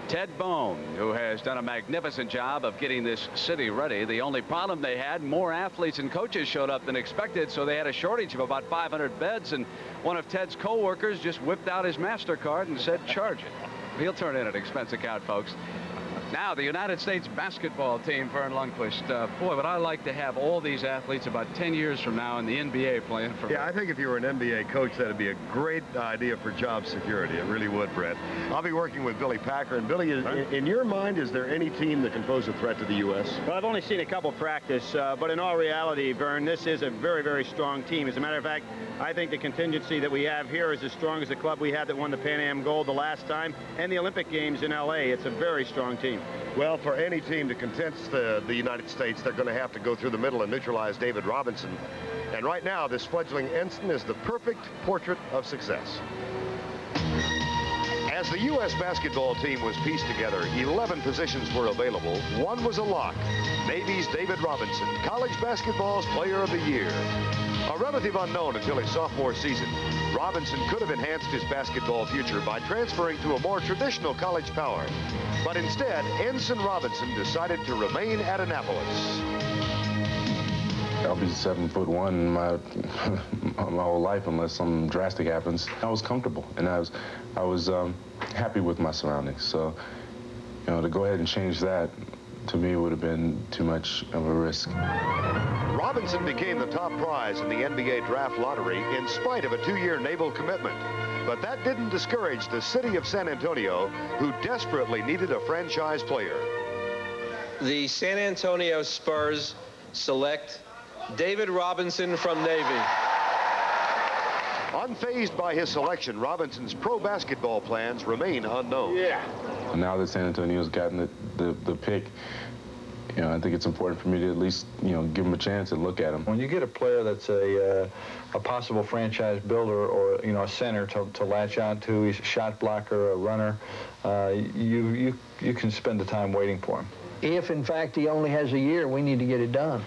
Ted Bone, who has done a magnificent job of getting this city ready. The only problem they had, more athletes and coaches showed up than expected, so they had a shortage of about 500 beds, and one of Ted's co-workers just whipped out his MasterCard and said, charge it. He'll turn in an expense account, folks. Now, the United States basketball team, Vern Lundquist. Boy, would I like to have all these athletes about 10 years from now in the NBA playing for me. Yeah, I think if you were an NBA coach, that'd be a great idea for job security. It really would, Brett. I'll be working with Billy Packer. And Billy, in your mind, is there any team that can pose a threat to the U.S.? Well, I've only seen a couple practice, but in all reality, Vern, this is a very, very strong team. As a matter of fact, I think the contingency that we have here is as strong as the club we had that won the Pan Am Gold the last time and the Olympic Games in L.A. It's a very strong team. Well, for any team to contest the United States, they're going to have to go through the middle and neutralize David Robinson. And right now, this fledgling ensign is the perfect portrait of success. As the U.S. basketball team was pieced together, 11 positions were available. One was a lock. Navy's David Robinson, college basketball's Player of the Year. A relative unknown until his sophomore season, Robinson could have enhanced his basketball future by transferring to a more traditional college power. But instead, Ensign Robinson decided to remain at Annapolis. I'll be 7'1" my whole life unless something drastic happens. I was comfortable, and I was happy with my surroundings. So, you know, to go ahead and change that, to me, would have been too much of a risk. Robinson became the top prize in the NBA draft lottery in spite of a 2-year naval commitment. But that didn't discourage the city of San Antonio, who desperately needed a franchise player. The San Antonio Spurs select David Robinson from Navy. Unfazed by his selection, Robinson's pro basketball plans remain unknown. Now that San Antonio's gotten the pick, you know, I think it's important for me to at least, you know, give him a chance and look at him. When you get a player that's a possible franchise builder or, you know, a center to latch on to, he's a shot blocker, a runner, you can spend the time waiting for him. If, in fact, he only has a year, we need to get it done.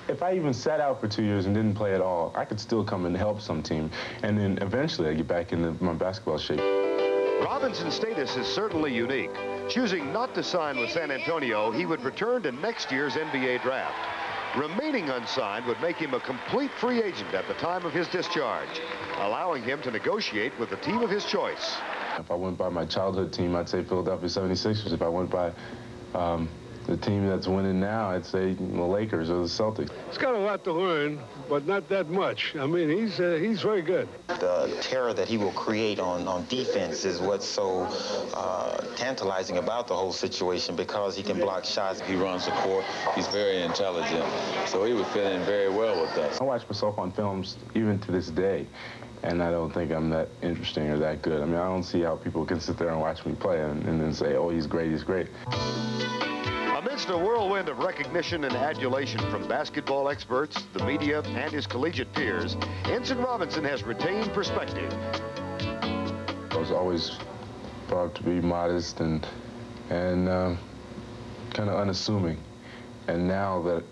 If I even sat out for 2 years and didn't play at all, I could still come and help some team, and then eventually I get back into my basketball shape. Robinson's status is certainly unique. Choosing not to sign with San Antonio, he would return to next year's NBA draft. Remaining unsigned would make him a complete free agent at the time of his discharge, allowing him to negotiate with the team of his choice. If I went by my childhood team, I'd say Philadelphia 76ers. If I went by the team that's winning now, I'd say the Lakers or the Celtics. He's got a lot to learn, but not that much. I mean, he's very good. The terror that he will create on defense is what's so tantalizing about the whole situation, because he can block shots. He runs the court. He's very intelligent, so he would fit in very well with us. I watch myself on films even to this day, and I don't think I'm that interesting or that good. I mean, I don't see how people can sit there and watch me play and then say, oh, he's great, he's great. Amidst a whirlwind of recognition and adulation from basketball experts, the media, and his collegiate peers, Ensign Robinson has retained perspective. I was always thought to be modest and kind of unassuming. And now that,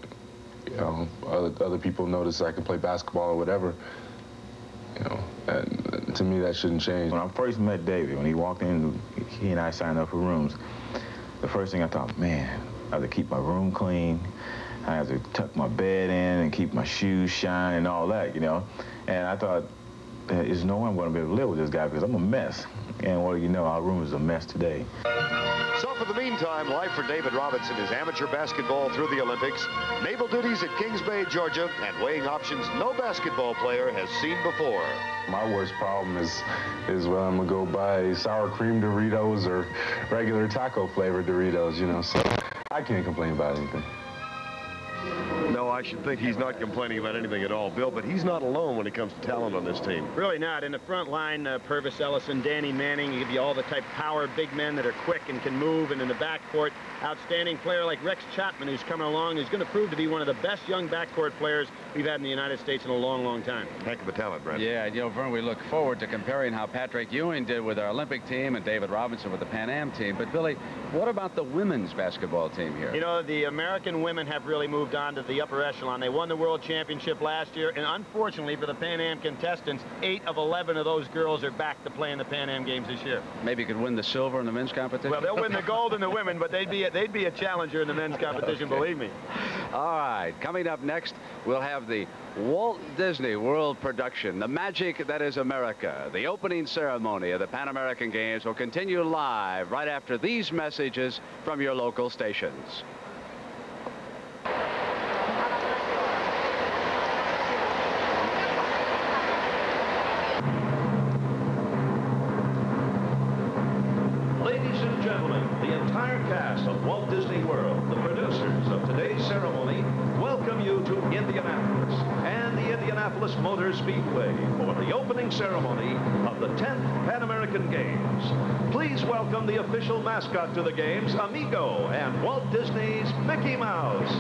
you know, other people notice I can play basketball or whatever, you know, and to me that shouldn't change. When I first met David, when he walked in, he and I signed up for rooms. The first thing I thought, man, I have to keep my room clean. I have to tuck my bed in and keep my shoes shine and all that, you know. And I thought, there's no way I'm going to be able to live with this guy because I'm a mess. And what do you know, our room is a mess today. So for the meantime, life for David Robinson is amateur basketball through the Olympics, naval duties at Kings Bay, Georgia, and weighing options no basketball player has seen before. My worst problem is when I'm going to go buy sour cream Doritos or regular taco flavored Doritos, you know, so I can't complain about anything. No, I should think he's not complaining about anything at all, Bill, but he's not alone when it comes to talent on this team. Really not. In the front line, Purvis Ellison, Danny Manning, you give you all the type power big men that are quick and can move. And in the backcourt, outstanding player like Rex Chapman, who's coming along, who's going to prove to be one of the best young backcourt players we've had in the United States in a long, long time. Heck of a talent, Brent. Yeah, you know, Vern, we look forward to comparing how Patrick Ewing did with our Olympic team and David Robinson with the Pan Am team. But, Billy, what about the women's basketball team here? You know, the American women have really moved on to the upper echelon. They won the World Championship last year, and unfortunately for the Pan Am contestants, 8 of 11 of those girls are back to play in the Pan Am Games this year. Maybe could win the silver in the men's competition? Well, they'll win the gold in the women, but they'd be a challenger in the men's competition, okay. Believe me. All right, coming up next, we'll have the Walt Disney World production, The Magic That Is America. The opening ceremony of the Pan American Games will continue live right after these messages from your local stations. Ladies and gentlemen, the entire cast of Walt Disney World, the producers of today's ceremony, welcome you to Indianapolis and the Indianapolis Indianapolis Motor Speedway for the opening ceremony of the 10th Pan American Games. Please welcome the official mascot to the games, Amigo, and Walt Disney's Mickey Mouse.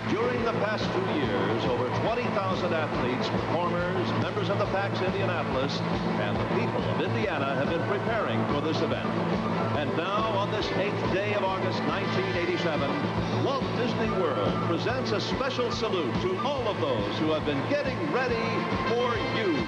During the past 2 years, over 20,000 athletes, performers, members of the PAX Indianapolis, and the people of Indiana have been preparing for this event. And now, on this 8th day of August 1987, Walt Disney World presents a special salute to all of those who have been getting ready for you.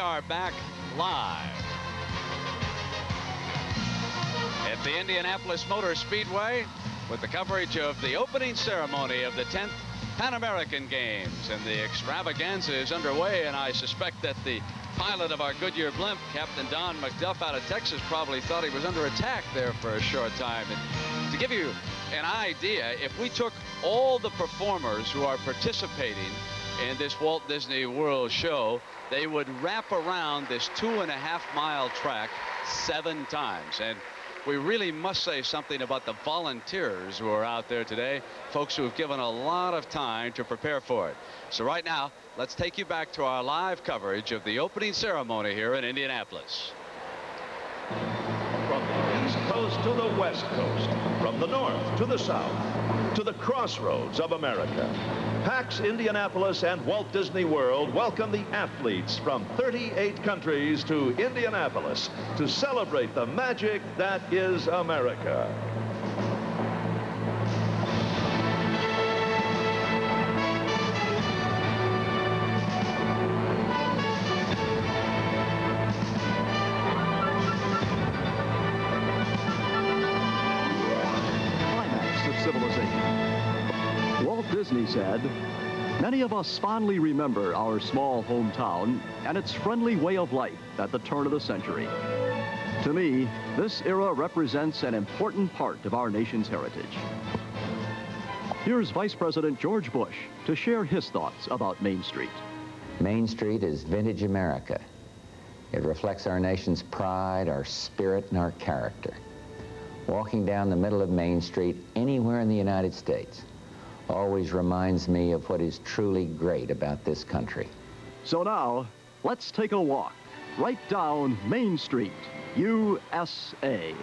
are back live at the Indianapolis Motor Speedway with the coverage of the opening ceremony of the 10th Pan American Games. And the extravaganza is underway, and I suspect that the pilot of our Goodyear blimp, Captain Don McDuff out of Texas, probably thought he was under attack there for a short time. And to give you an idea, if we took all the performers who are participating in this Walt Disney World show, they would wrap around this 2.5-mile track 7 times. And we really must say something about the volunteers who are out there today, folks who have given a lot of time to prepare for it. So right now, let's take you back to our live coverage of the opening ceremony here in Indianapolis. From the East Coast to the West Coast, from the North to the South, to the crossroads of America, PAX Indianapolis and Walt Disney World welcome the athletes from 38 countries to Indianapolis to celebrate the magic that is America. Disney said, "Many of us fondly remember our small hometown and its friendly way of life at the turn of the century. To me, this era represents an important part of our nation's heritage." Here's Vice President George Bush to share his thoughts about Main Street. Main Street is vintage America. It reflects our nation's pride, our spirit, and our character. Walking down the middle of Main Street anywhere in the United States always reminds me of what is truly great about this country. So now, let's take a walk right down Main Street, USA.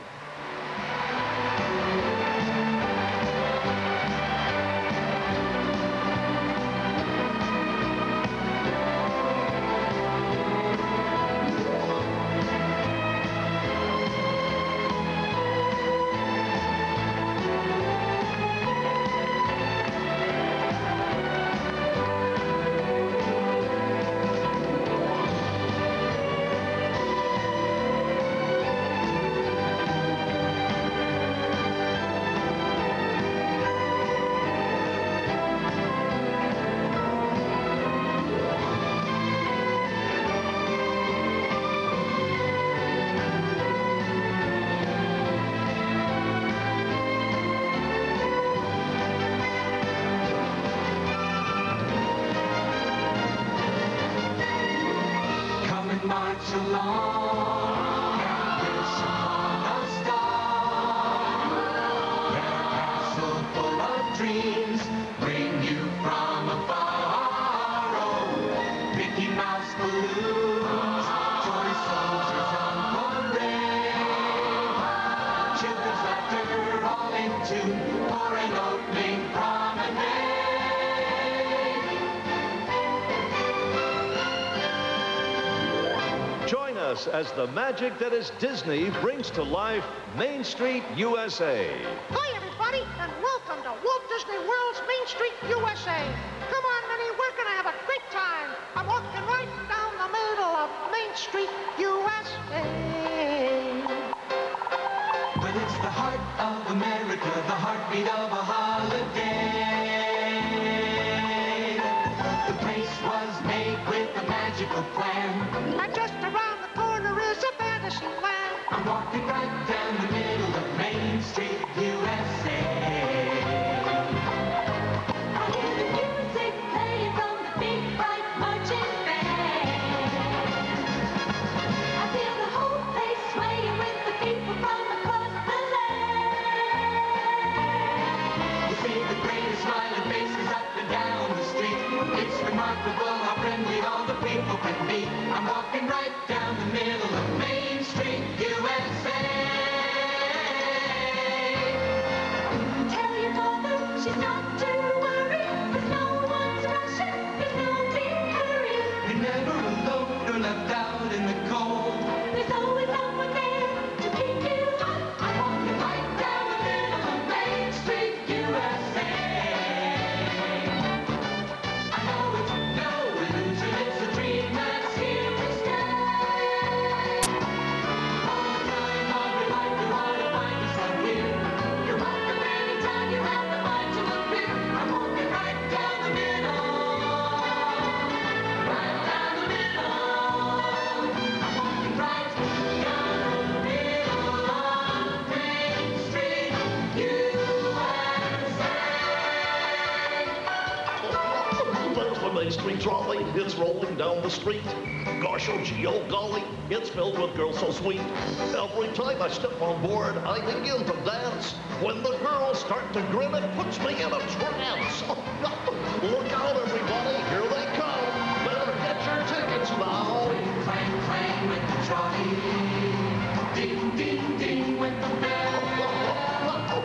Join us as the magic that is Disney brings to life Main Street, USA. Hi, everybody, and welcome to Walt Disney World's Main Street, USA. Come on, Minnie, we're going to have a great time. I'm walking right down the middle of Main Street, USA. Well, it's the heart of America, the heartbeat of a holiday. The place was made with a magical plan. And just around the corner is a fantasy land. I'm walking right down the middle of Main Street, USA. I hear the music playing from the big bright marching band. I feel the whole place swaying with the people from across the land. You see the greatest smiling faces up and down the street. It's remarkable how friendly all the people can be. I'm walking right down the middle of Main Street, USA. Tell your mother she's not to worry, 'cause no one's rushing, there's no big hurry. You're never alone or left out in the cold. There's always someone there to keep you up. I'm walking right down the middle of Main Street, USA. I know it's no illusion, it's a dream that's here to stay. Main Street trolley, it's rolling down the street. Gosh, oh gee, oh golly, it's filled with girls so sweet. Every time I step on board, I begin to dance. When the girls start to grin, it puts me in a trance. Look out, everybody, here they come. Better get your tickets now. Clang, clang with the trolley. Ding, ding, ding with the bell.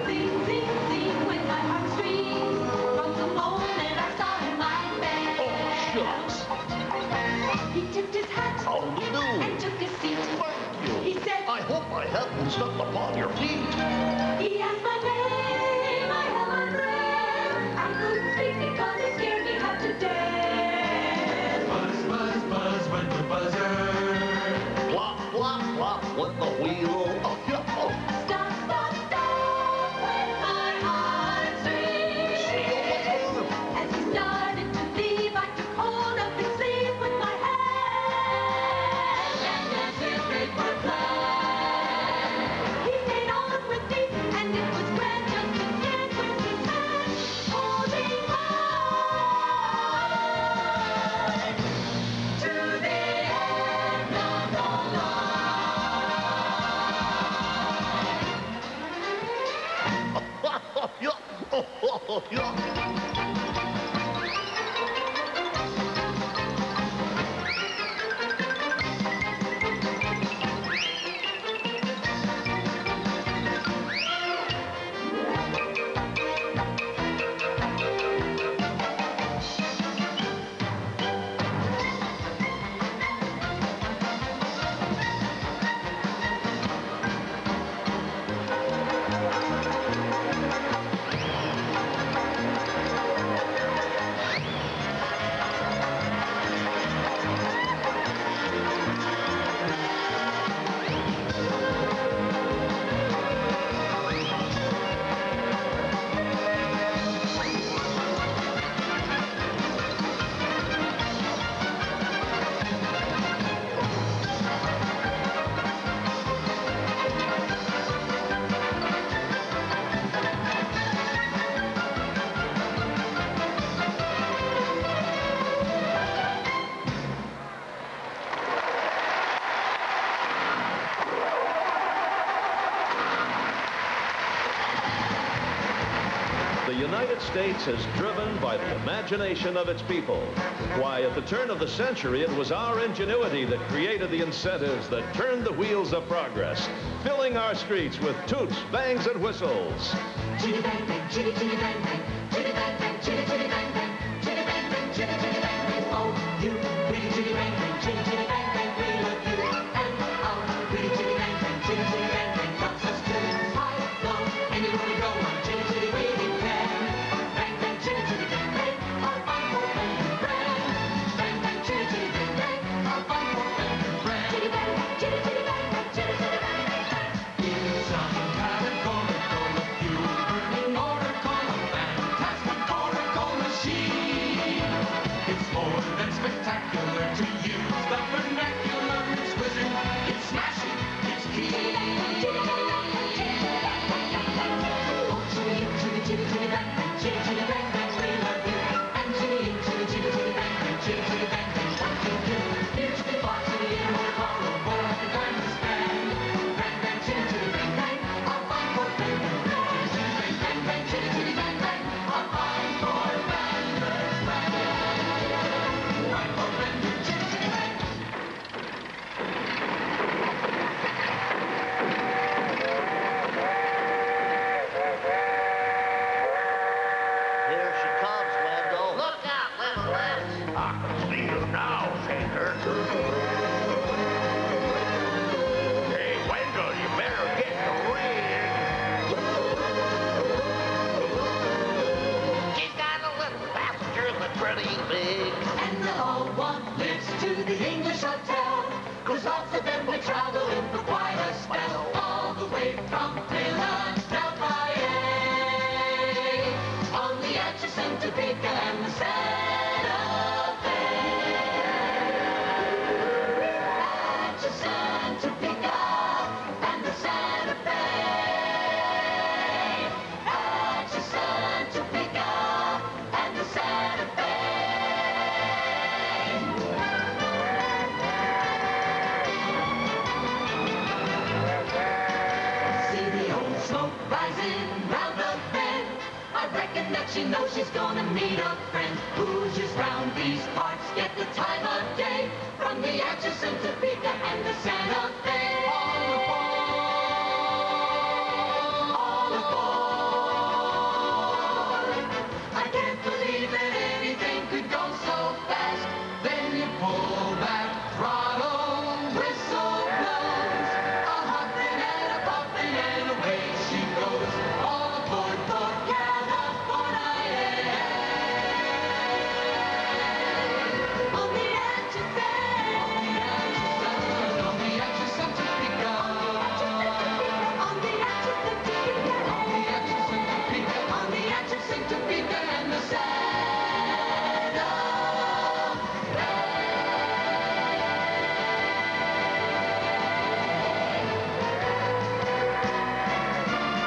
Zing, zing, zing with my heartstrings. From the moment I saw him, I bet. Oh, shucks. He tipped his hat and took his seat. Thank you. He said, I hope I haven't stepped upon your feet. He asked my name, I held my breath. I couldn't speak because he scared me half to death. Buzz, buzz, buzz went the buzzer. Plop, plop, plop went the wheel. Oh, yeah, oh. Stop, stop, stop with my heartstrings. As he started to leave, I took hold of his sleeve with my hand. And as we break my plan, he stayed on with me, and it was grand just to dance with his hand, holding on to the end of the The United States is driven by the imagination of its people. Why, at the turn of the century, it was our ingenuity that created the incentives that turned the wheels of progress, filling our streets with toots, bangs, and whistles. Chitty bang bang, chitty chitty bang bang, chitty bang bang, chitty chitty bang bang, chitty bang bang, chitty chitty bang bang. Oh, you pretty chitty bang bang, chitty chitty bang bang, we love you. And our pretty chitty bang bang, chitty chitty bang bang, loves us too. High, low, anywhere we go on chitty chitty we can. Bang bang, chitty chitty bang bang, our fine for bang and brand. Bang bang, chitty chitty bang bang, our fine for bang and brand. Chitty bang bang, chitty chitty bang bang, chitty chitty bang bang bang. Here's untitled fuel burning order, call a fantastic oracle machine. It's more than spectacular to use the vernacular. It's whizzing, it's smashing, it's key. Oh, chitty, chitty, chitty, chitty, bang, bang, chitty, chitty, bang, bang, we love you. And chitty, chitty, chitty, chitty, bang, bang, chitty, chitty, bang, bang, what you do? Here's the box of the intermotor car, or what I think I'm the stand. Bang, bang, chitty, chitty, bang, bang, I'll find for bang, bang, bang, bang, bang, chitty, chitty, bang, bang, I'll find for bang, bang, bang, find for bang, chitty, chitty, bang. Here she comes, Wendell. Look out, little lads. I can see you now, Sander. Hey, Wendell, you better get the ring. She's got a little passenger that's pretty big. And they'll all want lifts to the English hotel, 'cause lots of them will travel in for quite a spell, all the way from Philadelphia, on the Atchison, Topeka, and the Santa Fe. Atchison, Topeka, and the Santa Fe. Atchison, Topeka, and the Santa Fe. second that she knows she's gonna meet a friend. Hoosiers round these parts get the time of day from the Atchison, Topeka, and the Santa Fe. All aboard! I can't believe that anything could go so fast. Then you pull back throttle, whistle blows, a hopping and a popping, and away she goes. All aboard for California. On the Atchison, on the Atchison, Topeka, on the Atchison, Topeka, on the Atchison, Topeka, on the Atchison, Topeka, and the Santa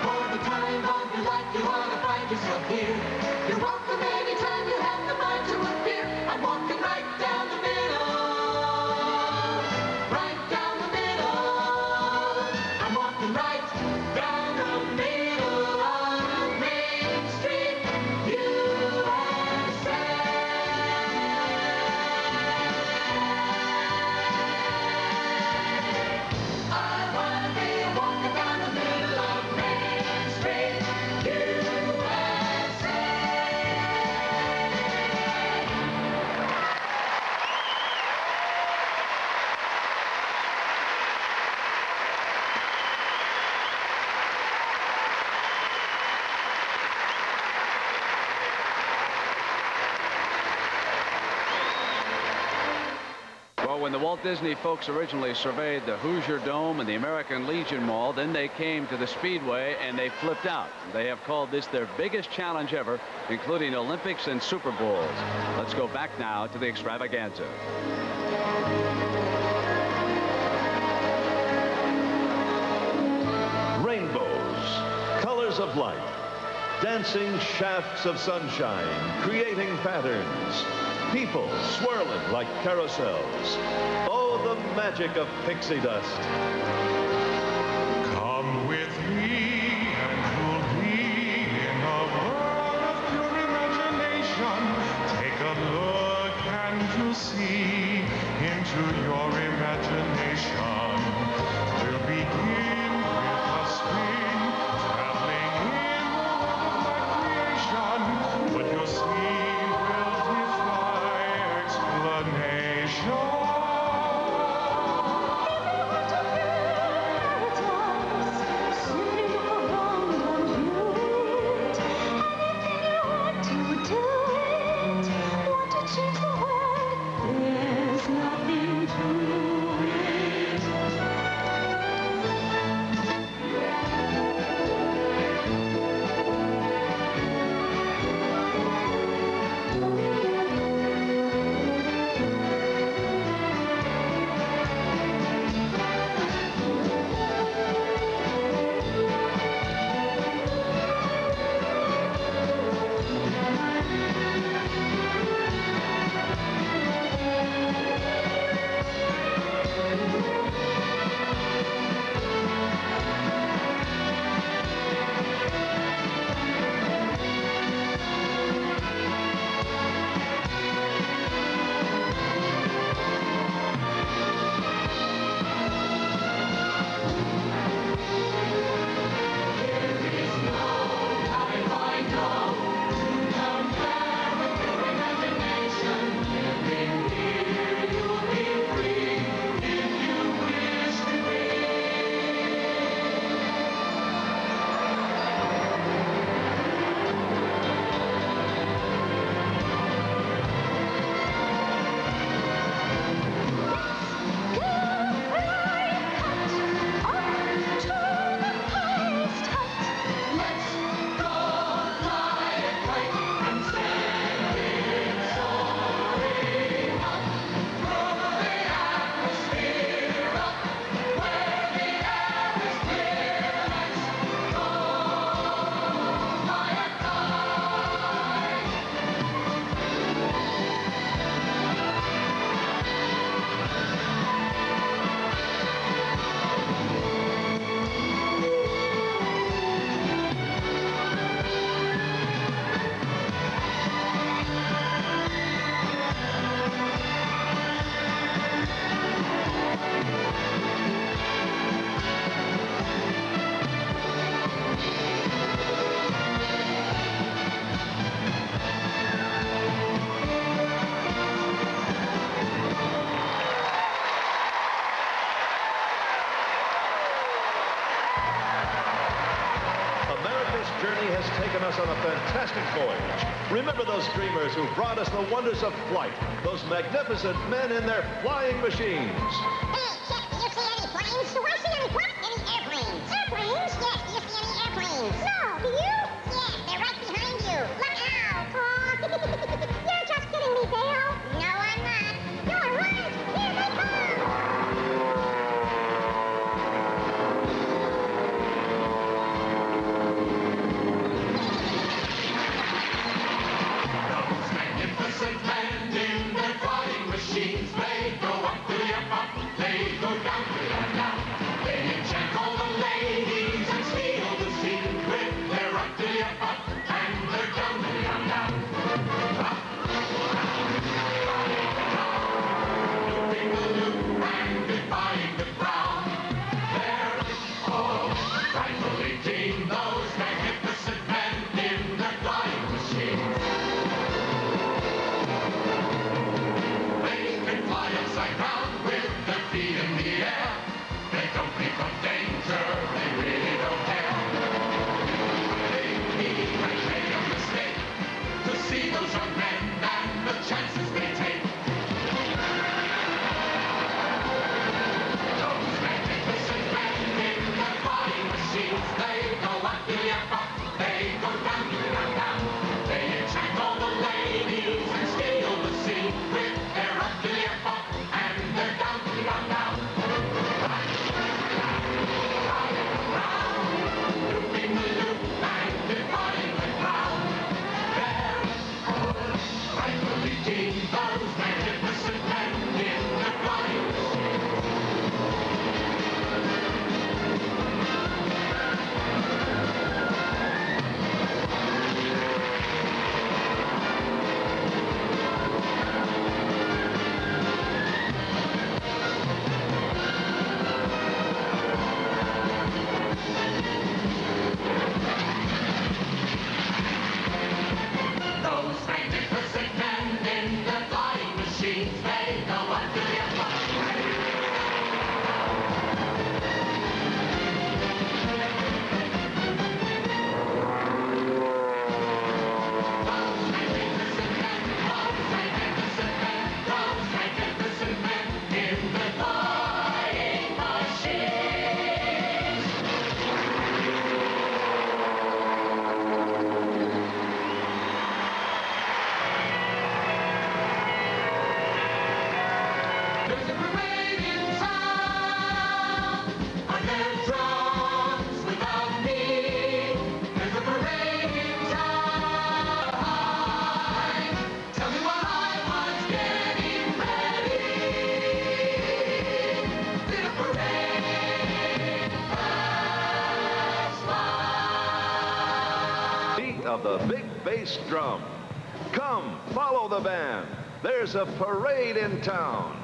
For the time of your life, you ought to find yourself here. You're welcome anytime you have the mind to appear. I'm walking right down the middle, right down the middle. I'm walking right down the middle of Main Street, USA. I wanna be walking down the middle of Main Street, USA. Well, when the Walt Disney folks originally surveyed the Hoosier Dome and the American Legion Mall, then they came to the Speedway and they flipped out. They have called this their biggest challenge ever, including Olympics and Super Bowls. Let's go back now to the extravaganza. Rainbows, colors of light, dancing shafts of sunshine, creating patterns, people swirling like carousels. Oh, the magic of pixie dust. Come with me and you'll be in a world of pure imagination. Take a look and you'll see into your imagination. We'll begin with a spin, traveling in the world of my creation. What you'll see will defy explanation. journey has taken us on a fantastic voyage. Remember those dreamers who brought us the wonders of flight, those magnificent men in their flying machines. Hey, Chick, do you see any planes? Do I see any what? Any airplanes. Airplanes? Yes, do you see any airplanes? No, do you? Yes, they're right behind you. Look out, Paul. You're just kidding me, Dale. No, I'm not. You're right. Here they come. Magnificent men in their flying machines. They go up to the up, they go down to the down. They enchant all the ladies and steal the scene with their up to the up and their down to the down. Up, looping the loop and defying the ground. They're all rightfully deemed those magnificent men in their flying machines. They can fly upside down with their feet in the air. They don't think of danger, they really don't care. They need and make a mistake to see those young men and the chances they take. Those magnificent men in their flying machines, they go up to the up, they go down to the down. They enchant all the ladies and steal the scene with their up to the up and their down to the down. Looping the loop and defying the ground. They're rightfully deemed those magnificent men in their flying Those magnificent men in their flying machines, they go up to the up. Those magnificent men in their flying machines. There's a parade in town. Are there drums without me? There's a parade in town. Tell me what I was getting ready. Did a parade pass by? Beat of the big bass drum. Come, follow the band. There's a parade in town.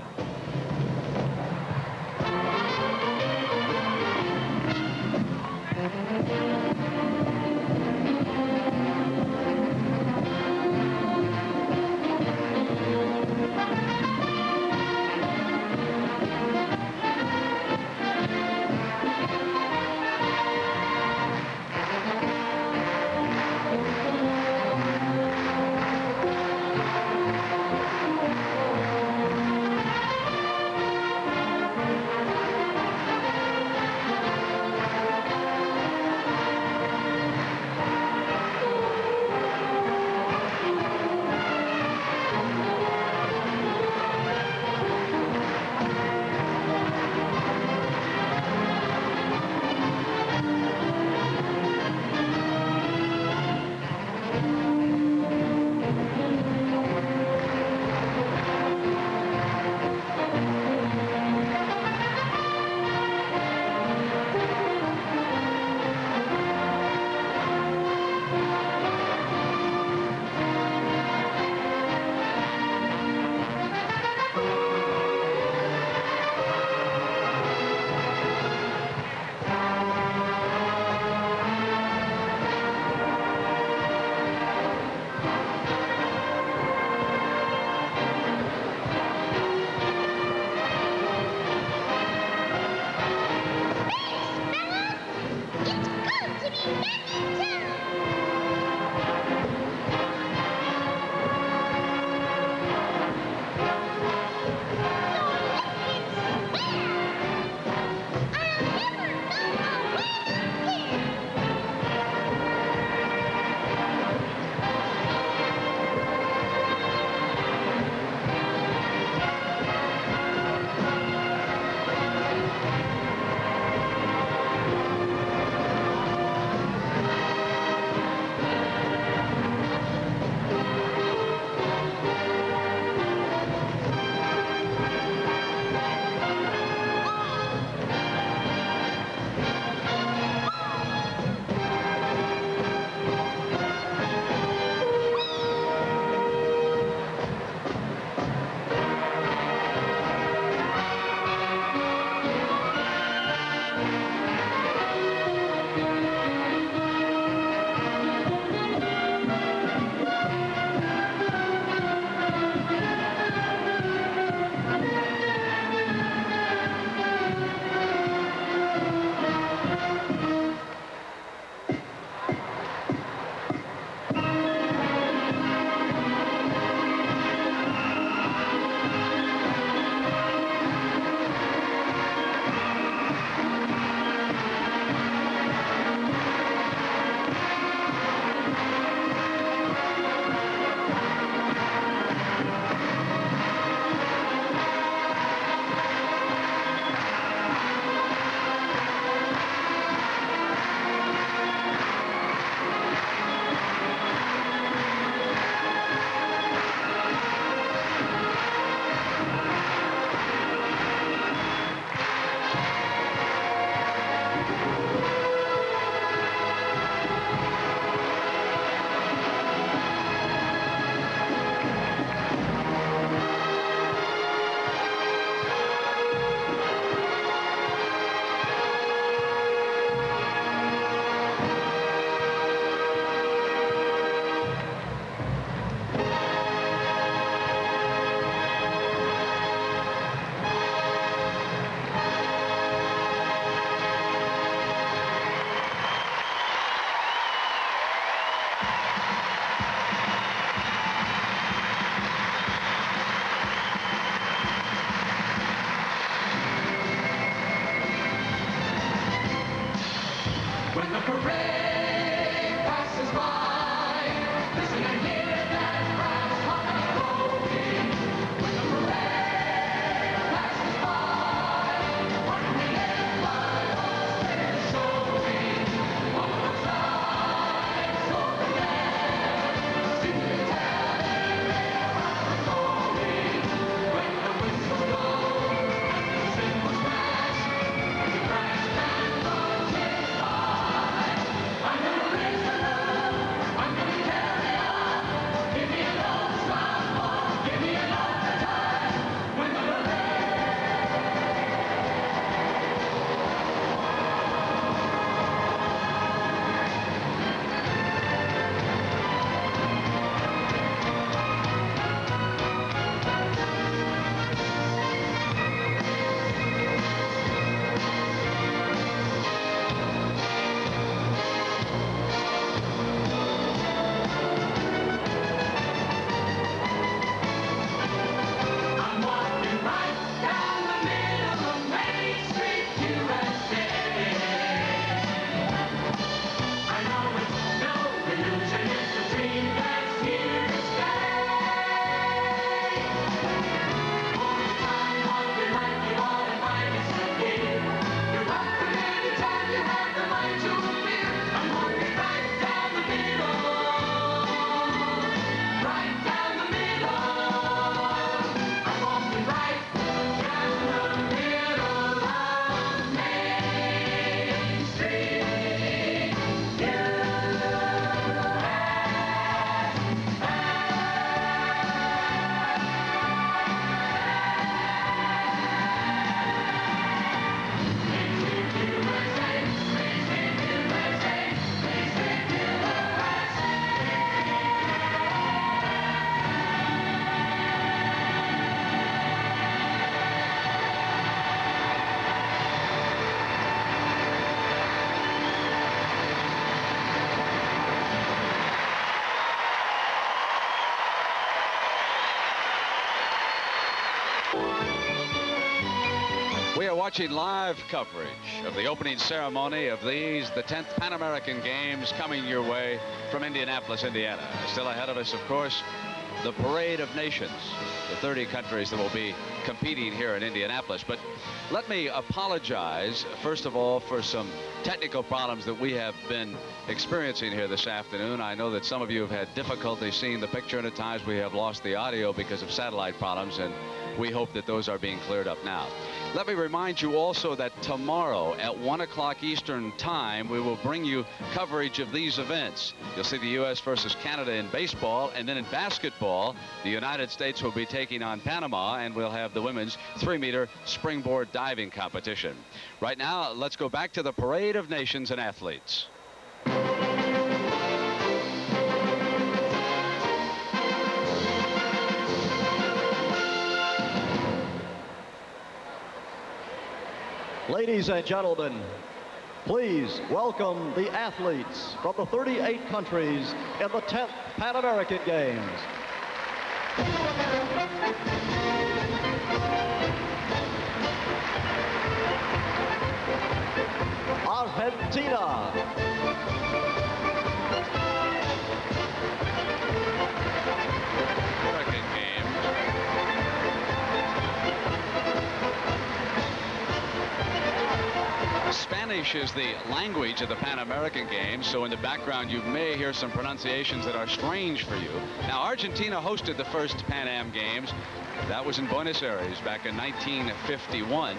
watching live coverage of the opening ceremony of the 10th Pan American Games coming your way from Indianapolis, Indiana. Still ahead of us, of course, the Parade of Nations, the 30 countries that will be competing here in Indianapolis. But let me apologize, first of all, for some technical problems that we have been experiencing here this afternoon. I know that some of you have had difficulty seeing the picture, and at times we have lost the audio because of satellite problems, and we hope that those are being cleared up now. Let me remind you also that tomorrow at 1 o'clock Eastern Time, we will bring you coverage of these events. You'll see the U.S. versus Canada in baseball, and then in basketball, the United States will be taking on Panama, and we'll have the women's 3-meter springboard diving competition. Right now, let's go back to the Parade of Nations and Athletes. Ladies and gentlemen, please welcome the athletes from the 38 countries in the 10th Pan American Games. Argentina. American Games. Spanish is the language of the Pan American Games, so in the background you may hear some pronunciations that are strange for you. Now, Argentina hosted the first Pan Am Games. That was in Buenos Aires back in 1951.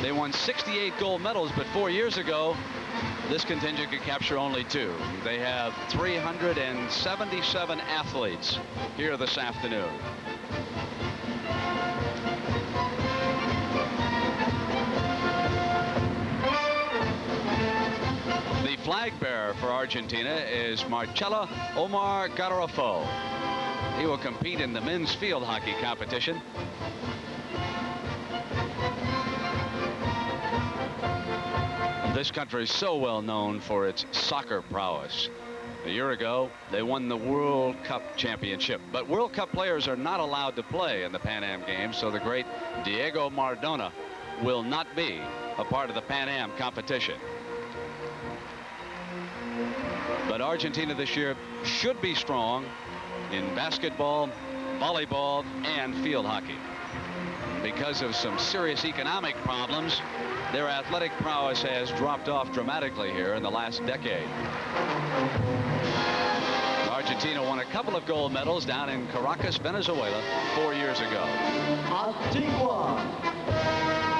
They won 68 gold medals, but 4 years ago, this contingent could capture only 2. They have 377 athletes here this afternoon. The flag bearer for Argentina is Marcelo Omar Garofo. He will compete in the men's field hockey competition. This country is so well known for its soccer prowess. A year ago, they won the World Cup championship, but World Cup players are not allowed to play in the Pan Am Games, so the great Diego Maradona will not be a part of the Pan Am competition. But Argentina this year should be strong in basketball, volleyball, and field hockey. Because of some serious economic problems, their athletic prowess has dropped off dramatically here in the last decade. Argentina won a couple of gold medals down in Caracas, Venezuela, 4 years ago. Antigua.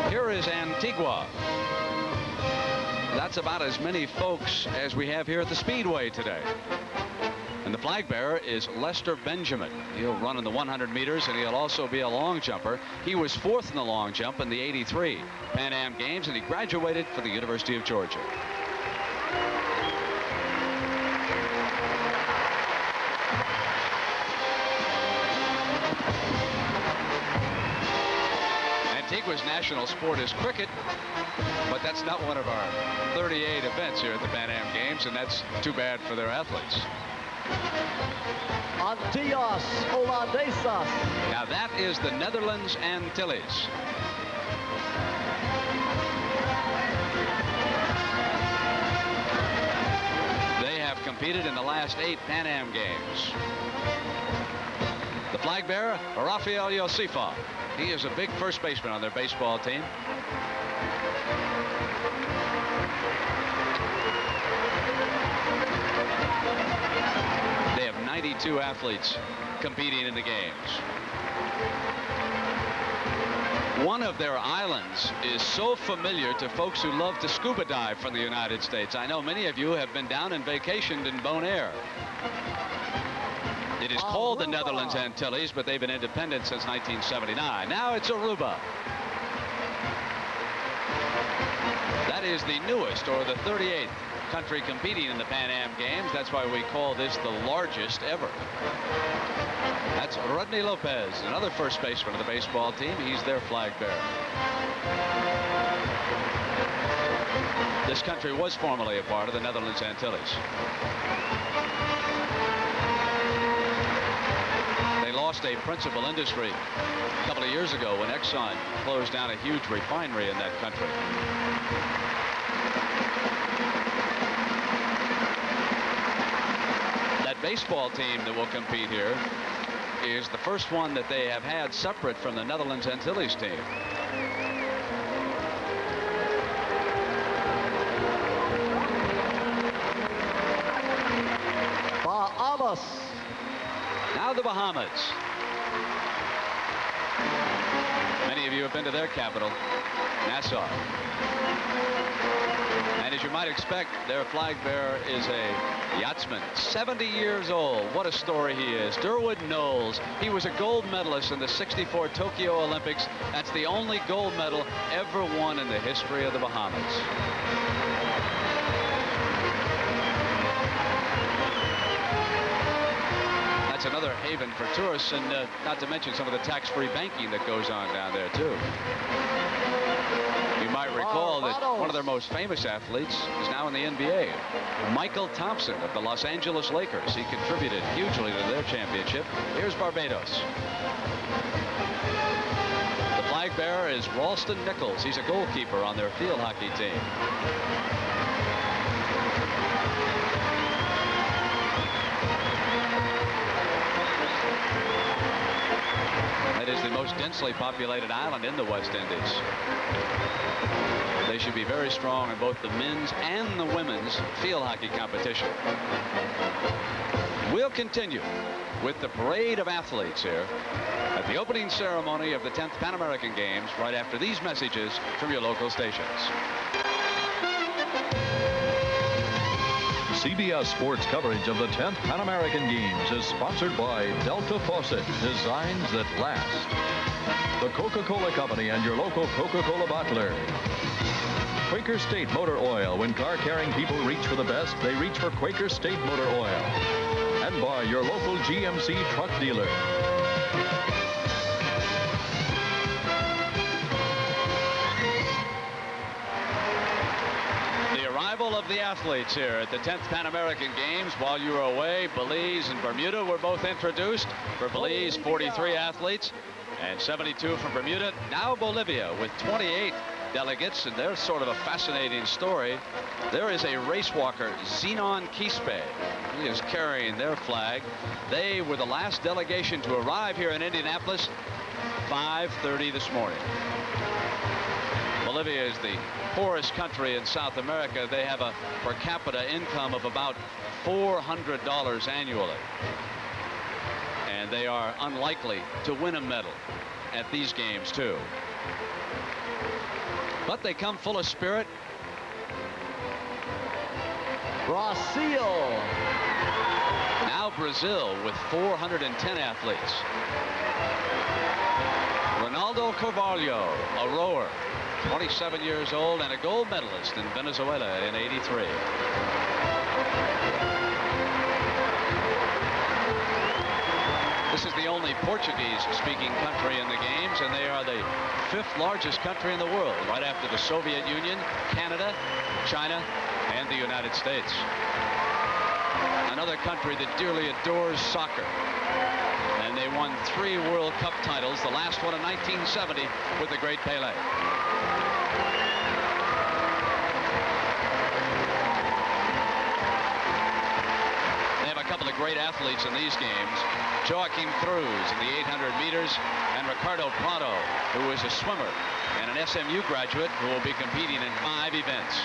Here is Antigua. That's about as many folks as we have here at the Speedway today. And the flag bearer is Lester Benjamin. He'll run in the 100 meters, and he'll also be a long jumper. He was 4th in the long jump in the '83 Pan Am Games, and he graduated from the University of Georgia. Antigua's national sport is cricket, but that's not one of our 38 events here at the Pan Am Games, and that's too bad for their athletes. Antillas Holandesas. Now that is the Netherlands Antilles. They have competed in the last 8 Pan Am Games. The flag bearer, Rafael Yosifa. He is a big first baseman on their baseball team. They have 92 athletes competing in the games. One of their islands is so familiar to folks who love to scuba dive from the United States. I know many of you have been down and vacationed in Bonaire. It is called the Netherlands Antilles, but they've been independent since 1979. Now it's Aruba. That is the newest, or the 38th country competing in the Pan Am Games. That's why we call this the largest ever. That's Rodney Lopez, another first baseman of the baseball team. He's their flag bearer. This country was formerly a part of the Netherlands Antilles. They lost lost a principal industry a couple of years ago when Exxon closed down a huge refinery in that country. That baseball team that will compete here is the first one that they have had separate from the Netherlands Antilles team. Bahamas. Now the Bahamas. Many of you have been to their capital, Nassau. And as you might expect, their flag bearer is a yachtsman, 70 years old. What a story he is. Durwood Knowles. He was a gold medalist in the '64 Tokyo Olympics. That's the only gold medal ever won in the history of the Bahamas. That's another haven for tourists, and not to mention some of the tax-free banking that goes on down there, too. You might recall that one of their most famous athletes is now in the NBA. Michael Thompson of the Los Angeles Lakers. He contributed hugely to their championship. Here's Barbados. The flag bearer is Ralston Nichols. He's a goalkeeper on their field hockey team. That is the most densely populated island in the West Indies. They should be very strong in both the men's and the women's field hockey competition. We'll continue with the parade of athletes here at the opening ceremony of the 10th Pan American Games right after these messages from your local stations. CBS Sports coverage of the 10th Pan American Games is sponsored by Delta Faucet, designs that last. The Coca-Cola Company and your local Coca-Cola bottler. Quaker State Motor Oil. When car-carrying people reach for the best, they reach for Quaker State Motor Oil. And by your local GMC truck dealer. Of the athletes here at the 10th Pan American Games. While you were away, Belize and Bermuda were both introduced. For Belize, 43 athletes and 72 from Bermuda. Now Bolivia with 28 delegates, and they're sort of a fascinating story. There is a race walker, Zenon Quispe. He is carrying their flag. They were the last delegation to arrive here in Indianapolis, 5:30 this morning. Bolivia is the poorest country in South America. They have a per capita income of about $400 annually. And they are unlikely to win a medal at these games, too. But they come full of spirit. Brazil. Now Brazil with 410 athletes. Ronaldo Carvalho, a rower. 27 years old and a gold medalist in Venezuela in '83. This is the only Portuguese-speaking country in the games, and they are the 5th largest country in the world, right after the Soviet Union, Canada, China, and the United States. Another country that dearly adores soccer. And they won 3 World Cup titles, the last one in 1970 with the great Pelé. Great athletes in these games. Joaquim Cruz in the 800 meters and Ricardo Prado, who is a swimmer and an SMU graduate who will be competing in 5 events.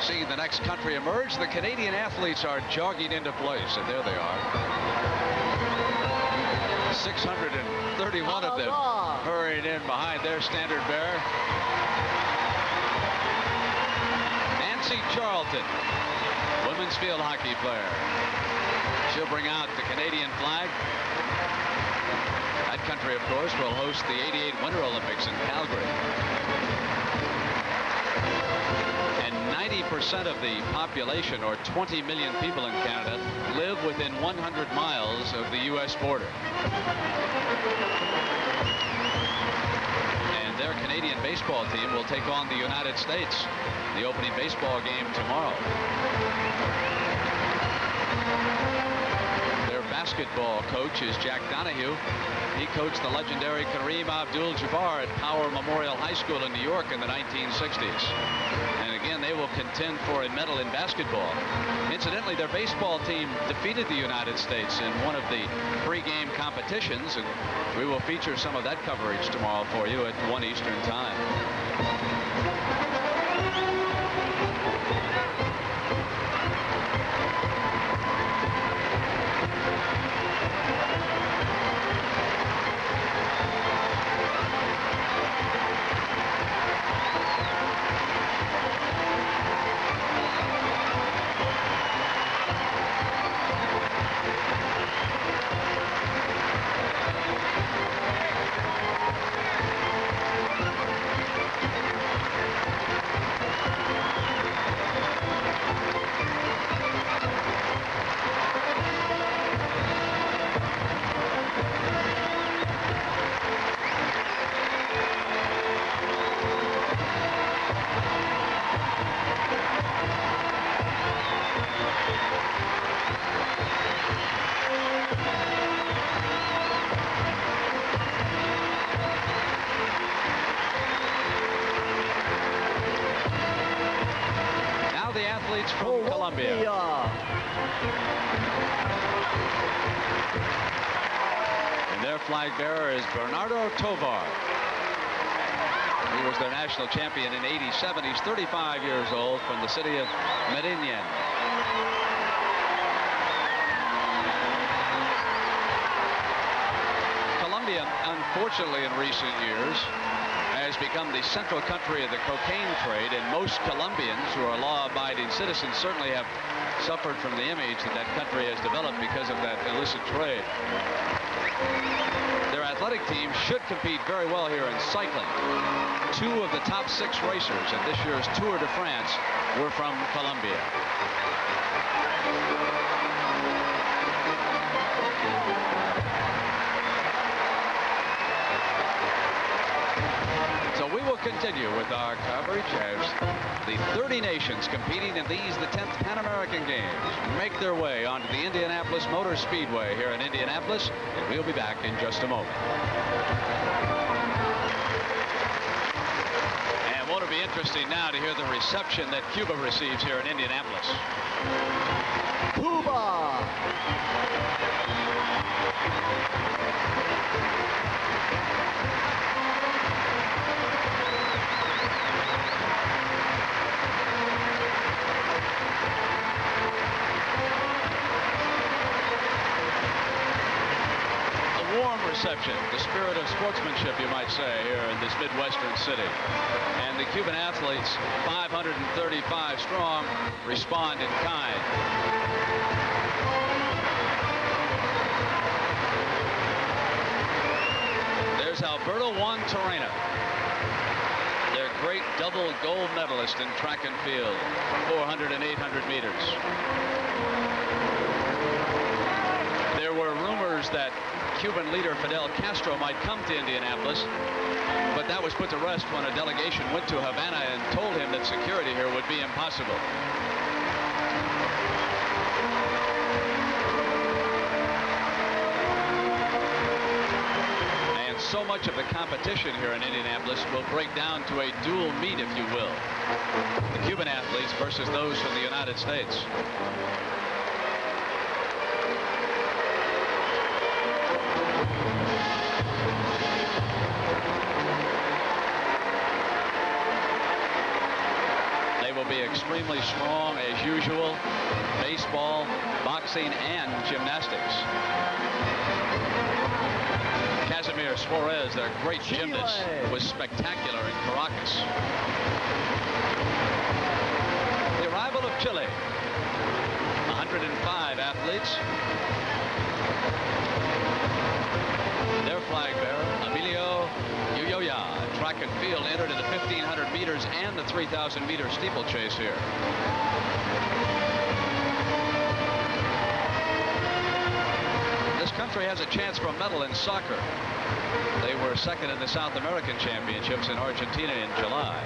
seeing the next country emerge. The Canadian athletes are jogging into place, and there they are. 631 of them hurrying in behind their standard bearer. Nancy Charlton, women's field hockey player. She'll bring out the Canadian flag. That country, of course, will host the '88 Winter Olympics in Calgary. And 90% of the population, or 20 million people in Canada, live within 100 miles of the U.S. border. And their Canadian baseball team will take on the United States, the opening baseball game tomorrow. Their basketball coach is Jack Donahue. He coached the legendary Kareem Abdul-Jabbar at Power Memorial High School in New York in the 1960s. And again, they will contend for a medal in basketball. Incidentally, their baseball team defeated the United States in one of the pregame competitions, and we will feature some of that coverage tomorrow for you at 1 Eastern Time. From Colombia. And their flag bearer is Bernardo Tovar. He was their national champion in '87. He's 35 years old, from the city of Medellin. Colombia, unfortunately, in recent years, has become the central country of the cocaine trade, and most Colombians who are law-abiding citizens certainly have suffered from the image that that country has developed because of that illicit trade. Their athletic team should compete very well here in cycling. 2 of the top 6 racers at this year's Tour de France were from Colombia. So we will continue with our coverage as the 30 nations competing in these, the 10th Pan American Games, make their way onto the Indianapolis Motor Speedway here in Indianapolis, and we'll be back in just a moment. And won't it be interesting now to hear the reception that Cuba receives here in Indianapolis. Cuba! Reception, the spirit of sportsmanship, you might say, here in this Midwestern city. And the Cuban athletes, 535 strong, respond in kind. There's Alberto Juan Terrena, their great double gold medalist in track and field, 400 and 800 meters. There were rumors that Cuban leader Fidel Castro might come to Indianapolis, but that was put to rest when a delegation went to Havana and told him that security here would be impossible. And so much of the competition here in Indianapolis will break down to a dual meet, if you will. The Cuban athletes versus those from the United States. will be extremely strong as usual. Baseball, boxing, and gymnastics. Casimir Suarez, their great gymnast, was spectacular in Caracas. The arrival of Chile. 105 athletes. Their flag bearer, Emilio Uyoya, track and field, entered in the 1,500 meters and the 3,000 meter steeplechase here. This country has a chance for a medal in soccer. They were second in the South American Championships in Argentina in July.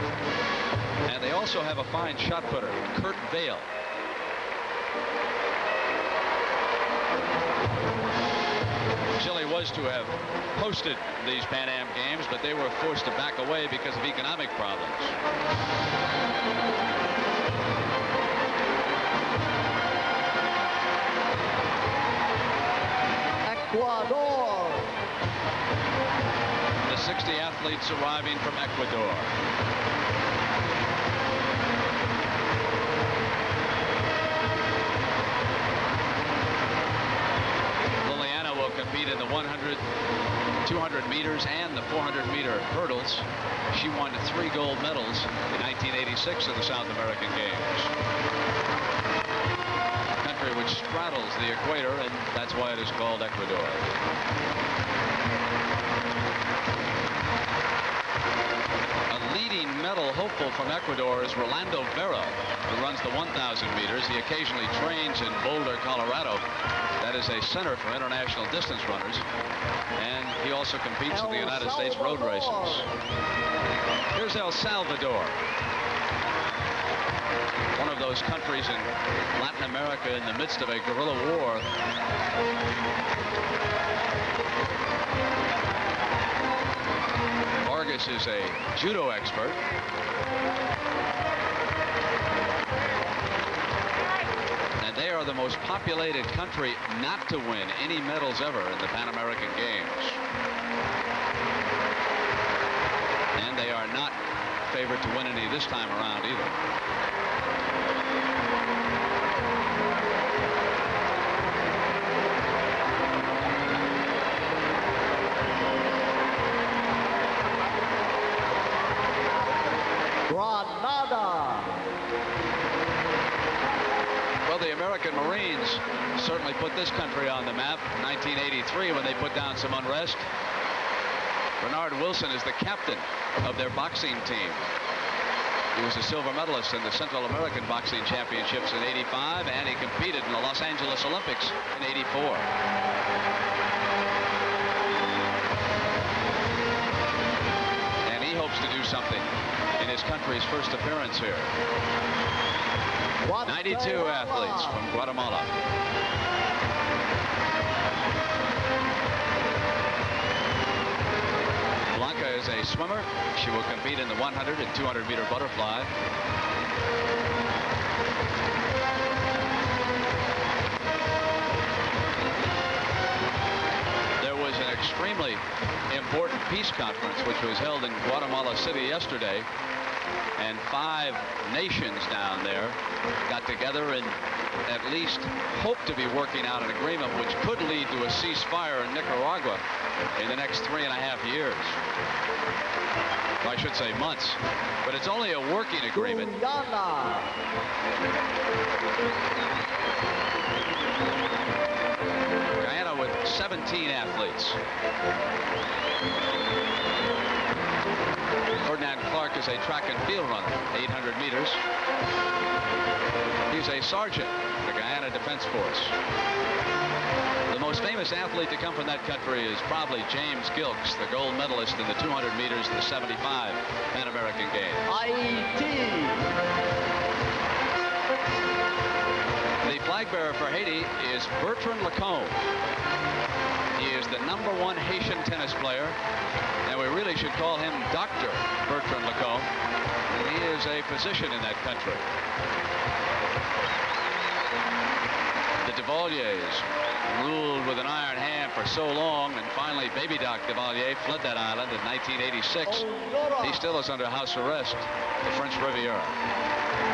And they also have a fine shot putter, Kurt Vale. Chile was to have hosted these Pan Am Games, but they were forced to back away because of economic problems. Ecuador. The 60 athletes arriving from Ecuador. Compete in the 100, 200 meters and the 400 meter hurdles. She won 3 gold medals in 1986 in the South American Games. A country which straddles the equator, and that's why it is called Ecuador. A leading medal hopeful from Ecuador is Rolando Vera, who runs the 1,000 meters. He occasionally trains in Boulder, Colorado. That is a center for international distance runners. And he also competes in the United States road races. Here's El Salvador. One of those countries in Latin America in the midst of a guerrilla war. Vargas is a judo expert. And they are the most populated country not to win any medals ever in the Pan American Games. And they are not favored to win any this time around either. Granada. Well, the American Marines certainly put this country on the map. 1983, when they put down some unrest. Bernard Wilson is the captain of their boxing team. He was a silver medalist in the Central American Boxing Championships in '85, and he competed in the Los Angeles Olympics in '84. And he hopes to do something in his country's first appearance here. 92 athletes from Guatemala. Blanca is a swimmer. She will compete in the 100 and 200 meter butterfly. There was an extremely important peace conference which was held in Guatemala City yesterday. And 5 nations down there got together and at least hope to be working out an agreement which could lead to a ceasefire in Nicaragua in the next 3.5 years. I should say months. But it's only a working agreement. Guyana with 17 athletes. Ferdinand Clark is a track and field runner, 800 meters. He's a sergeant in the Guyana Defense Force. The most famous athlete to come from that country is probably James Gilkes, the gold medalist in the 200 meters in the 75 Pan American Games. The flag bearer for Haiti is Bertrand Lacombe. He is the #1 Haitian tennis player. And we really should call him Dr. Bertrand Lacombe. He is a physician in that country. The Duvaliers ruled with an iron hand for so long, and finally Baby Doc Duvalier fled that island in 1986. He still is under house arrest, the French Riviera.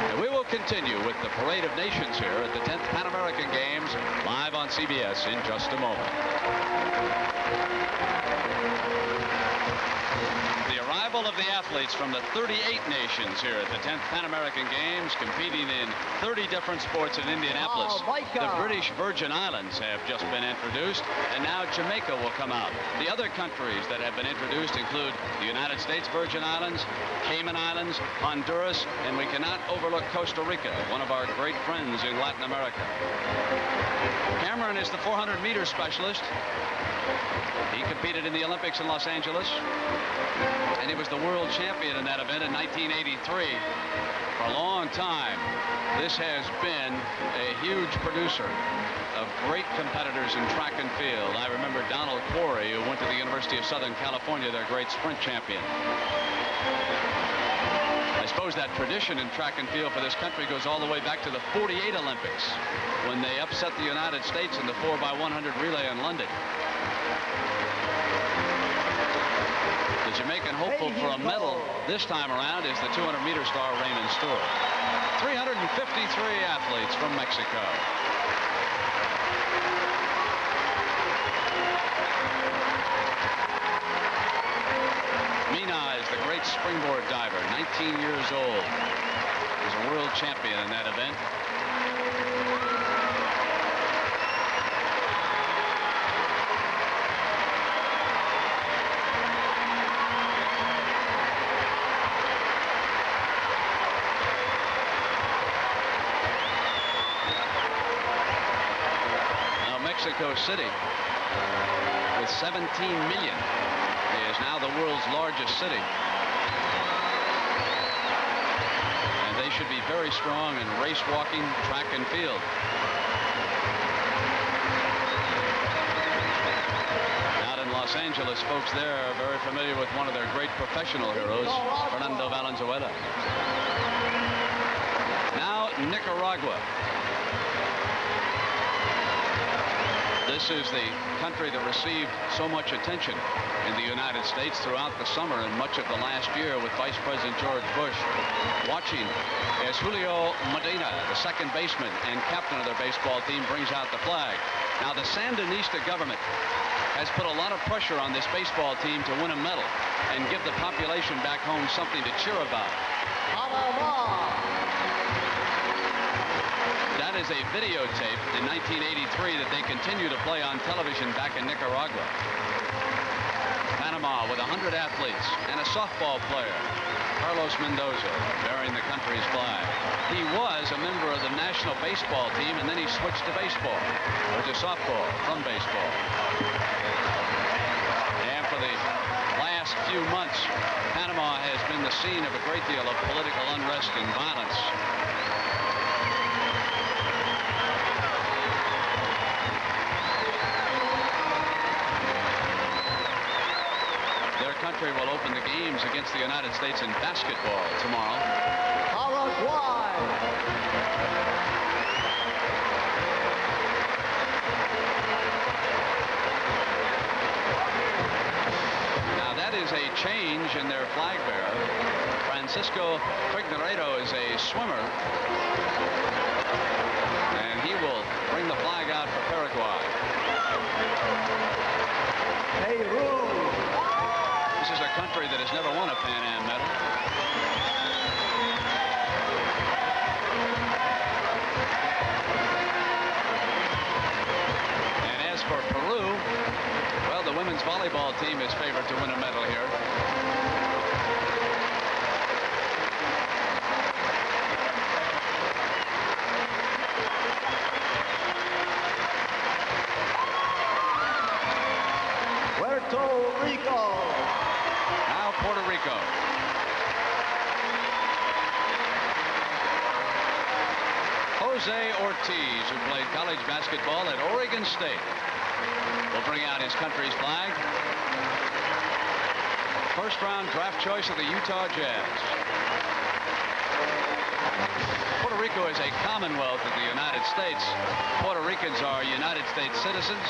And continue with the Parade of Nations here at the 10th Pan American Games, live on CBS in just a moment. The arrival of the athletes from the 38 nations here at the 10th Pan American Games, competing in 30 different sports in Indianapolis. The British Virgin Islands have just been introduced, and now Jamaica will come out. The other countries that have been introduced include the United States Virgin Islands, Cayman Islands, Honduras, and we cannot overlook Costa Rica, one of our great friends in Latin America. Cameron is the 400-meter specialist. He competed in the Olympics in Los Angeles, and he was the world champion in that event in 1983. For a long time, this has been a huge producer of great competitors in track and field. I remember Donald Quarry, who went to the University of Southern California, their great sprint champion. I suppose that tradition in track and field for this country goes all the way back to the 48 Olympics, when they upset the United States in the 4x100 relay in London. The Jamaican hopeful for a medal this time around is the 200-meter star Raymond Stewart. 353 athletes from Mexico. Mina is the great springboard diver, 19 years old. He's a world champion in that event. Mexico City, with 17 million, is now the world's largest city. And they should be very strong in race walking, track and field. Out in Los Angeles, folks there are very familiar with one of their great professional heroes, Fernando Valenzuela. Now, Nicaragua. This is the country that received so much attention in the United States throughout the summer and much of the last year, with Vice President George Bush watching as Julio Medina, the second baseman and captain of their baseball team, brings out the flag. Now, the Sandinista government has put a lot of pressure on this baseball team to win a medal and give the population back home something to cheer about. That is a videotape in 1983 that they continue to play on television back in Nicaragua. Panama with 100 athletes and a softball player, Carlos Mendoza, bearing the country's flag. He was a member of the national baseball team, and then he switched to baseball, or to softball from baseball. And for the last few months, Panama has been the scene of a great deal of political unrest and violence. Country will open the games against the United States in basketball tomorrow. Paraguay. Now that is a change in their flag bearer. Francisco Figueiredo is a swimmer, and he will bring the flag out for Paraguay. Peru. This is a country that has never won a Pan Am medal. And as for Peru, well, the women's volleyball team is favored to win a medal here. Puerto Rico. Puerto Rico. Jose Ortiz, who played college basketball at Oregon State, will bring out his country's flag. First round draft choice of the Utah Jazz. Puerto Rico is a commonwealth of the United States. Puerto Ricans are United States citizens.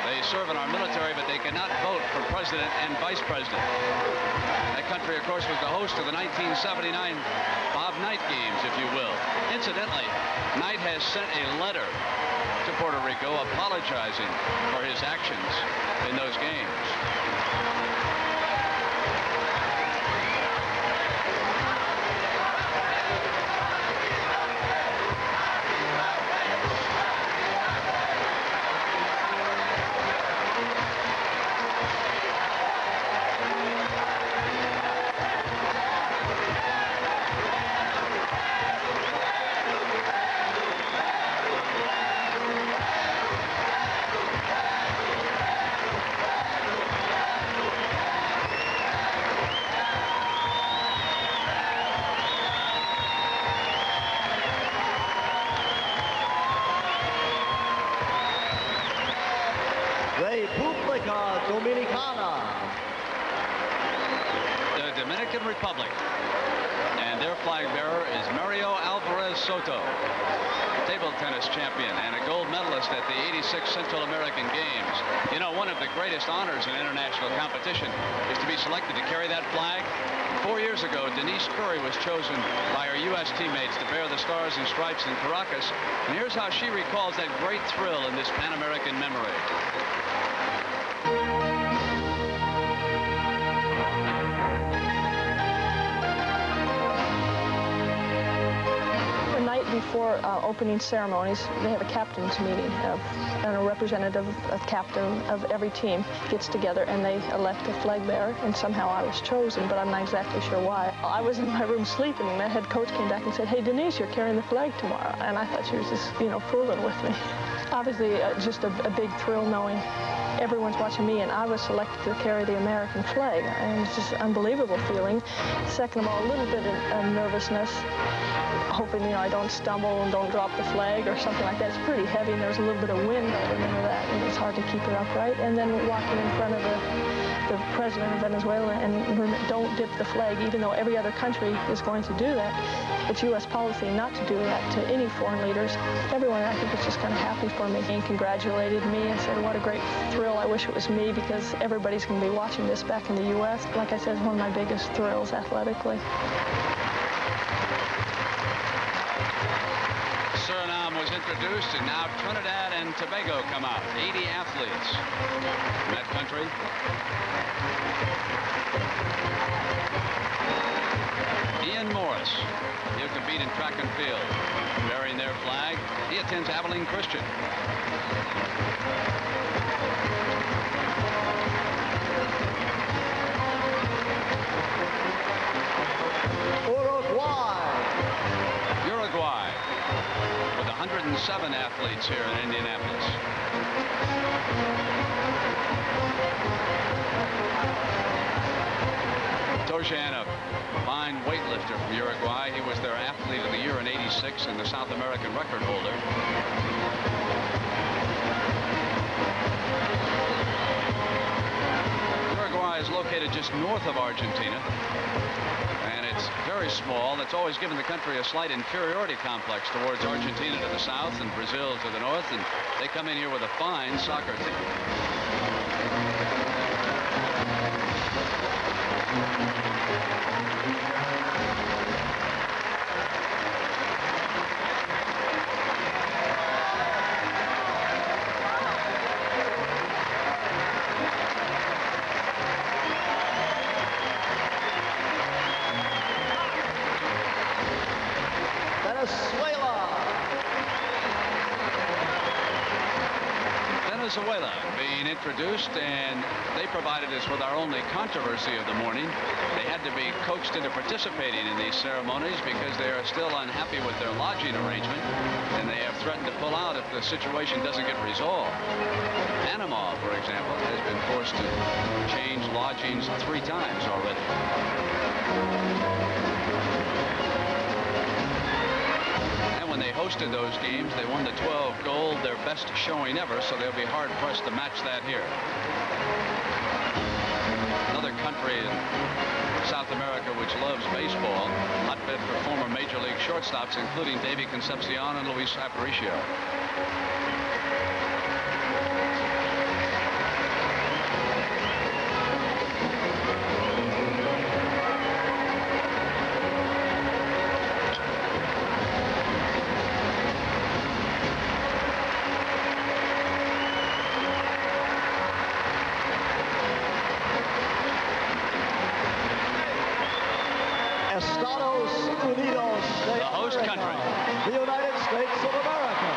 They serve in our military, but they cannot vote for president and vice president. That country, of course, was the host of the 1979 Bob Knight games, if you will. Incidentally, Knight has sent a letter to Puerto Rico apologizing for his actions in those games. República Dominicana. The Dominican Republic. And their flag bearer is Mario Alvarez Soto, table tennis champion and a gold medalist at the '86 Central American Games. You know, one of the greatest honors in international competition is to be selected to carry that flag. 4 years ago, Denise Curry was chosen by her U.S. teammates to bear the Stars and Stripes in Caracas. And here's how she recalls that great thrill in this Pan-American memory. Before opening ceremonies, they have a captain's meeting, and a representative, a captain of every team gets together and they elect a flag bearer, and somehow I was chosen, but I'm not exactly sure why. I was in my room sleeping, and the head coach came back and said, "Hey, Denise, you're carrying the flag tomorrow." And I thought she was just, you know, fooling with me. Obviously, just a big thrill knowing everyone's watching me, and I was selected to carry the American flag, and it's just an unbelievable feeling. Second of all, a little bit of nervousness, hoping, you know, I don't stumble and don't drop the flag or something like that. It's pretty heavy, and there's a little bit of wind. I remember that, and it's hard to keep it upright. And then walking in front of the president of Venezuela, and don't dip the flag, even though every other country is going to do that. It's U.S. policy not to do that to any foreign leaders. Everyone, I think, was just kind of happy for me and congratulated me and said, what a great thrill. I wish it was me, because everybody's going to be watching this back in the U.S. Like I said, it's one of my biggest thrills athletically. Suriname was introduced, and now Trinidad and Tobago come out. 80 athletes in that country. Ian Morris, he'll compete in track and field. Bearing their flag, he attends Abilene Christian. Uruguay, with 107 athletes here in Indianapolis. Toshan, a fine weightlifter from Uruguay. He was their athlete of the year in '86 and the South American record holder. Uruguay is located just north of Argentina, and it's very small. It's always given the country a slight inferiority complex towards Argentina to the south and Brazil to the north, and they come in here with a fine soccer team. Venezuela being introduced, and they provided us with our only controversy of the morning. They had to be coaxed into participating in these ceremonies because they are still unhappy with their lodging arrangement, and they have threatened to pull out if the situation doesn't get resolved. Panama, for example, has been forced to change lodgings 3 times already. When they hosted those games, they won the 12 gold, their best showing ever, so they'll be hard-pressed to match that here. Another country in South America which loves baseball, hotbed for former Major League shortstops, including Davey Concepcion and Luis Aparicio. host country. The United States of America.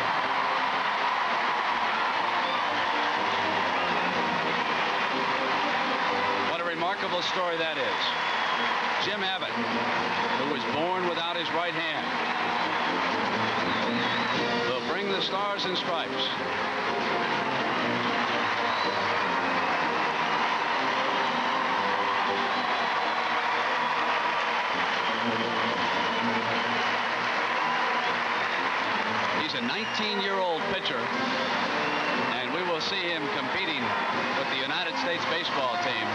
What a remarkable story that is. Jim Abbott, who was born without his right hand, will bring the Stars and Stripes. He's a 19-year-old pitcher, and we will see him competing with the United States baseball team.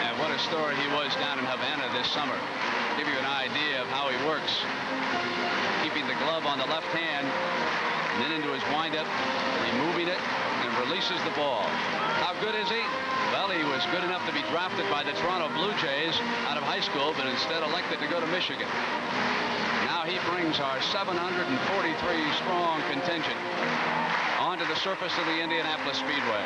And what a story he was down in Havana this summer. Give you an idea of how he works. Keeping the glove on the left hand, and then into his windup, removing it, and releases the ball. How good is he? Well, he was good enough to be drafted by the Toronto Blue Jays out of high school, but instead elected to go to Michigan. Now he brings our 743-strong contingent onto the surface of the Indianapolis Speedway.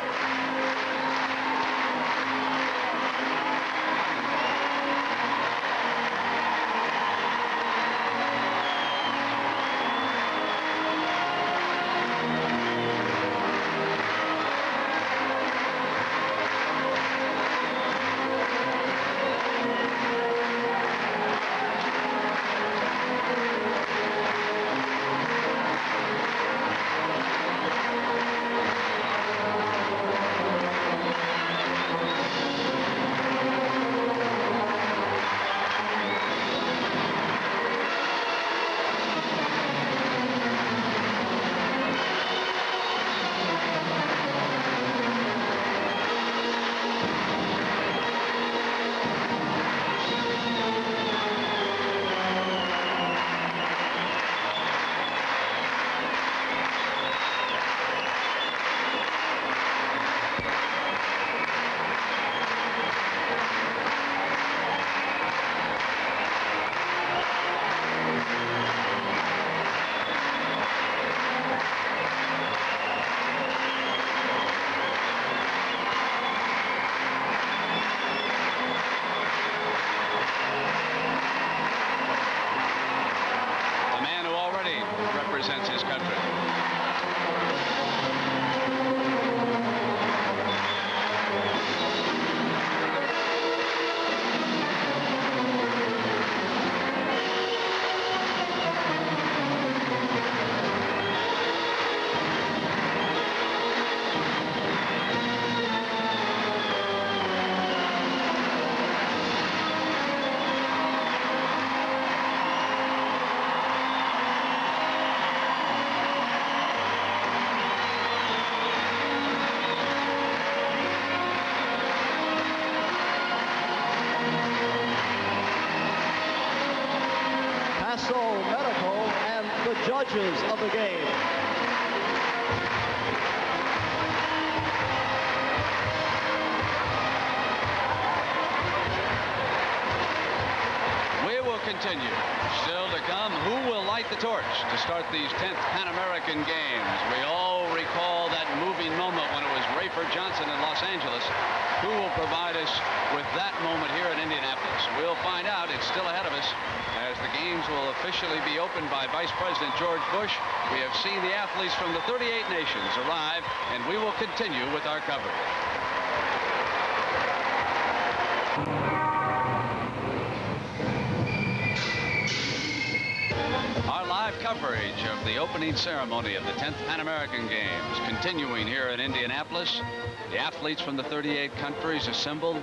Represents his country. Medical and the judges of the game. We will continue. Still to come, who will light the torch to start these 10th Pan American Games? We all recall that moving moment when it was Rayford Johnson in Los Angeles. Who will provide us with that moment here in Indianapolis? We'll find out. It's still ahead of us as the games will officially be opened by Vice President George Bush. We have seen the athletes from the 38 nations arrive, and we will continue with our coverage. Our live coverage of the opening ceremony of the 10th Pan American Games continuing here in Indianapolis. The athletes from the 38 countries assembled.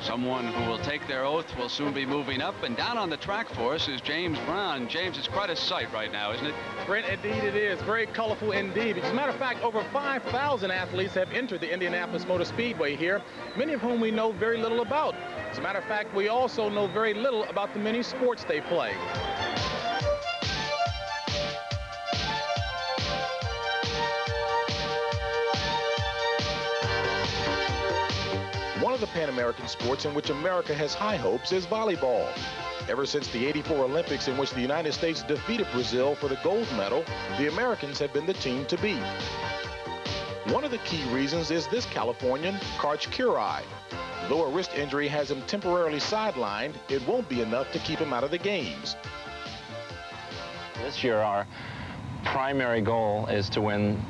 Someone who will take their oath will soon be moving up. And down on the track for us is James Brown. James, it's quite a sight right now, isn't it? Brent, indeed it is. Very colorful indeed. As a matter of fact, over 5,000 athletes have entered the Indianapolis Motor Speedway here, many of whom we know very little about. As a matter of fact, we also know very little about the many sports they play. One of the Pan American sports in which America has high hopes is volleyball. Ever since the '84 Olympics, in which the United States defeated Brazil for the gold medal, the Americans have been the team to beat. One of the key reasons is this Californian, Karch Kiraly. Though a wrist injury has him temporarily sidelined, it won't be enough to keep him out of the games. This year, our primary goal is to win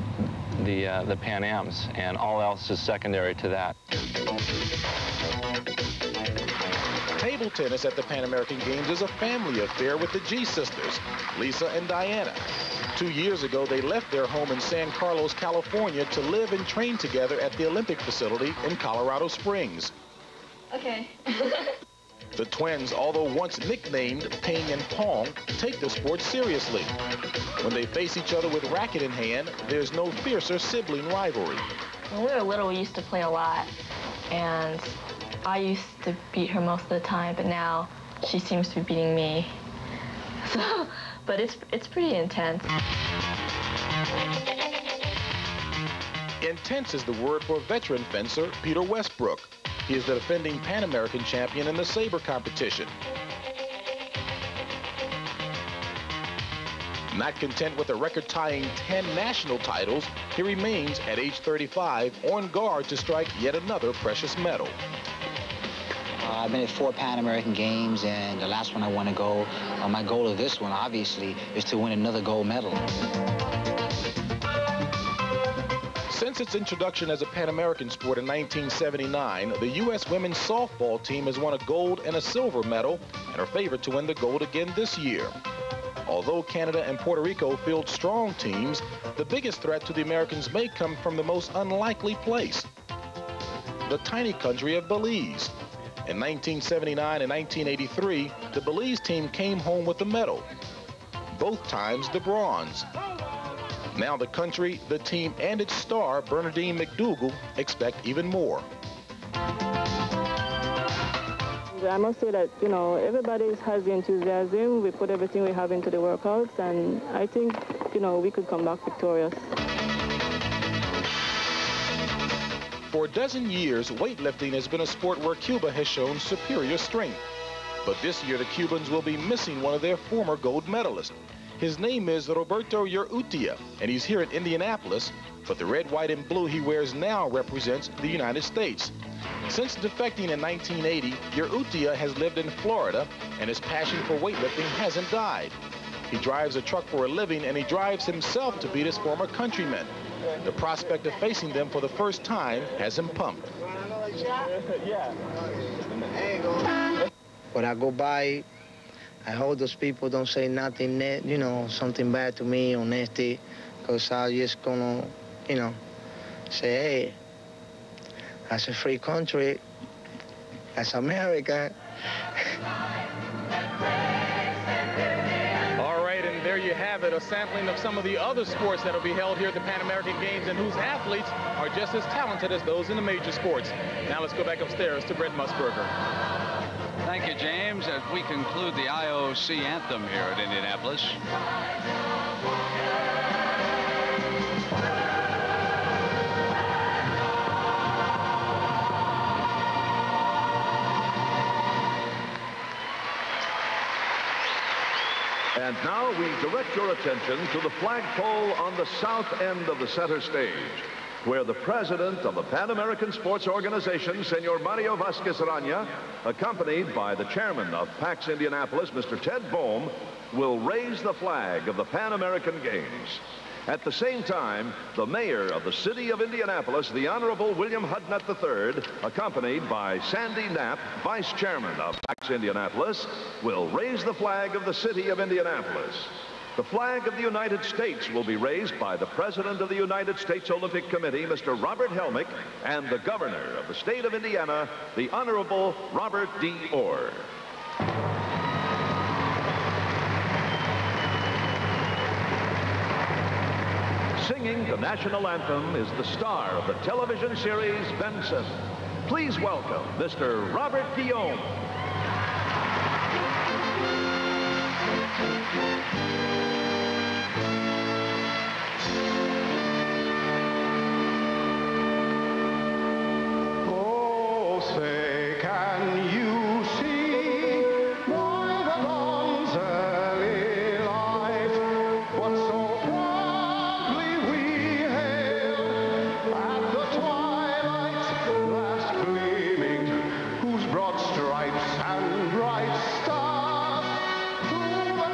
the Pan Ams, and all else is secondary to that. Table tennis at the Pan American Games is a family affair with the G sisters, Lisa and Diana. 2 years ago, they left their home in San Carlos, California to live and train together at the Olympic facility in Colorado Springs. Okay. The twins, although once nicknamed Ping and Pong, take the sport seriously. When they face each other with racket in hand, there's no fiercer sibling rivalry. When we were little, we used to play a lot, and I used to beat her most of the time, but now she seems to be beating me. So, but it's pretty intense. Intense is the word for veteran fencer Peter Westbrook. He is the defending Pan American champion in the saber competition. Not content with a record-tying 10 national titles, he remains at age 35 on guard to strike yet another precious medal. I've been at 4 Pan American Games, and the last one I won a gold. My goal of this one, obviously, is to win another gold medal. Since its introduction as a Pan American sport in 1979, the U.S. women's softball team has won a gold and a silver medal and are favored to win the gold again this year. Although Canada and Puerto Rico field strong teams, the biggest threat to the Americans may come from the most unlikely place, the tiny country of Belize. In 1979 and 1983, the Belize team came home with the medal, both times the bronze. Now the country, the team, and its star, Bernardine McDougal, expect even more. I must say that, you know, everybody has the enthusiasm. We put everything we have into the workouts, and I think, you know, we could come back victorious. For a dozen years, weightlifting has been a sport where Cuba has shown superior strength. But this year, the Cubans will be missing one of their former gold medalists. His name is Roberto Urrutia, and he's here in Indianapolis, but the red, white, and blue he wears now represents the United States. Since defecting in 1980, Urrutia has lived in Florida, and his passion for weightlifting hasn't died. He drives a truck for a living, and he drives himself to beat his former countrymen. The prospect of facing them for the first time has him pumped. When I go by, I hope those people don't say nothing, you know, something bad to me or nasty, because I'm just gonna, you know, say, hey, that's a free country, that's America. All right, and there you have it, a sampling of some of the other sports that will be held here at the Pan American Games and whose athletes are just as talented as those in the major sports. Now let's go back upstairs to Brett Musburger. Thank you, James. As we conclude the IOC anthem here at Indianapolis. And now we direct your attention to the flagpole on the south end of the center stage, where the president of the Pan American Sports Organization, Senor Mario Vasquez Arana, accompanied by the chairman of PAX Indianapolis, Mr. Ted Boehm, will raise the flag of the Pan American Games. At the same time, the mayor of the city of Indianapolis, the Honorable William Hudnut III, accompanied by Sandy Knapp, vice chairman of PAX Indianapolis, will raise the flag of the city of Indianapolis. The flag of the United States will be raised by the President of the United States Olympic Committee, Mr. Robert Helmick, and the Governor of the state of Indiana, the Honorable Robert D. Orr. Singing the national anthem is the star of the television series Benson. Please welcome Mr. Robert Guillaume. Oh, say, can you see by the dawn's early light what so proudly we hailed at the twilight's last gleaming, whose broad stripes and bright stars through the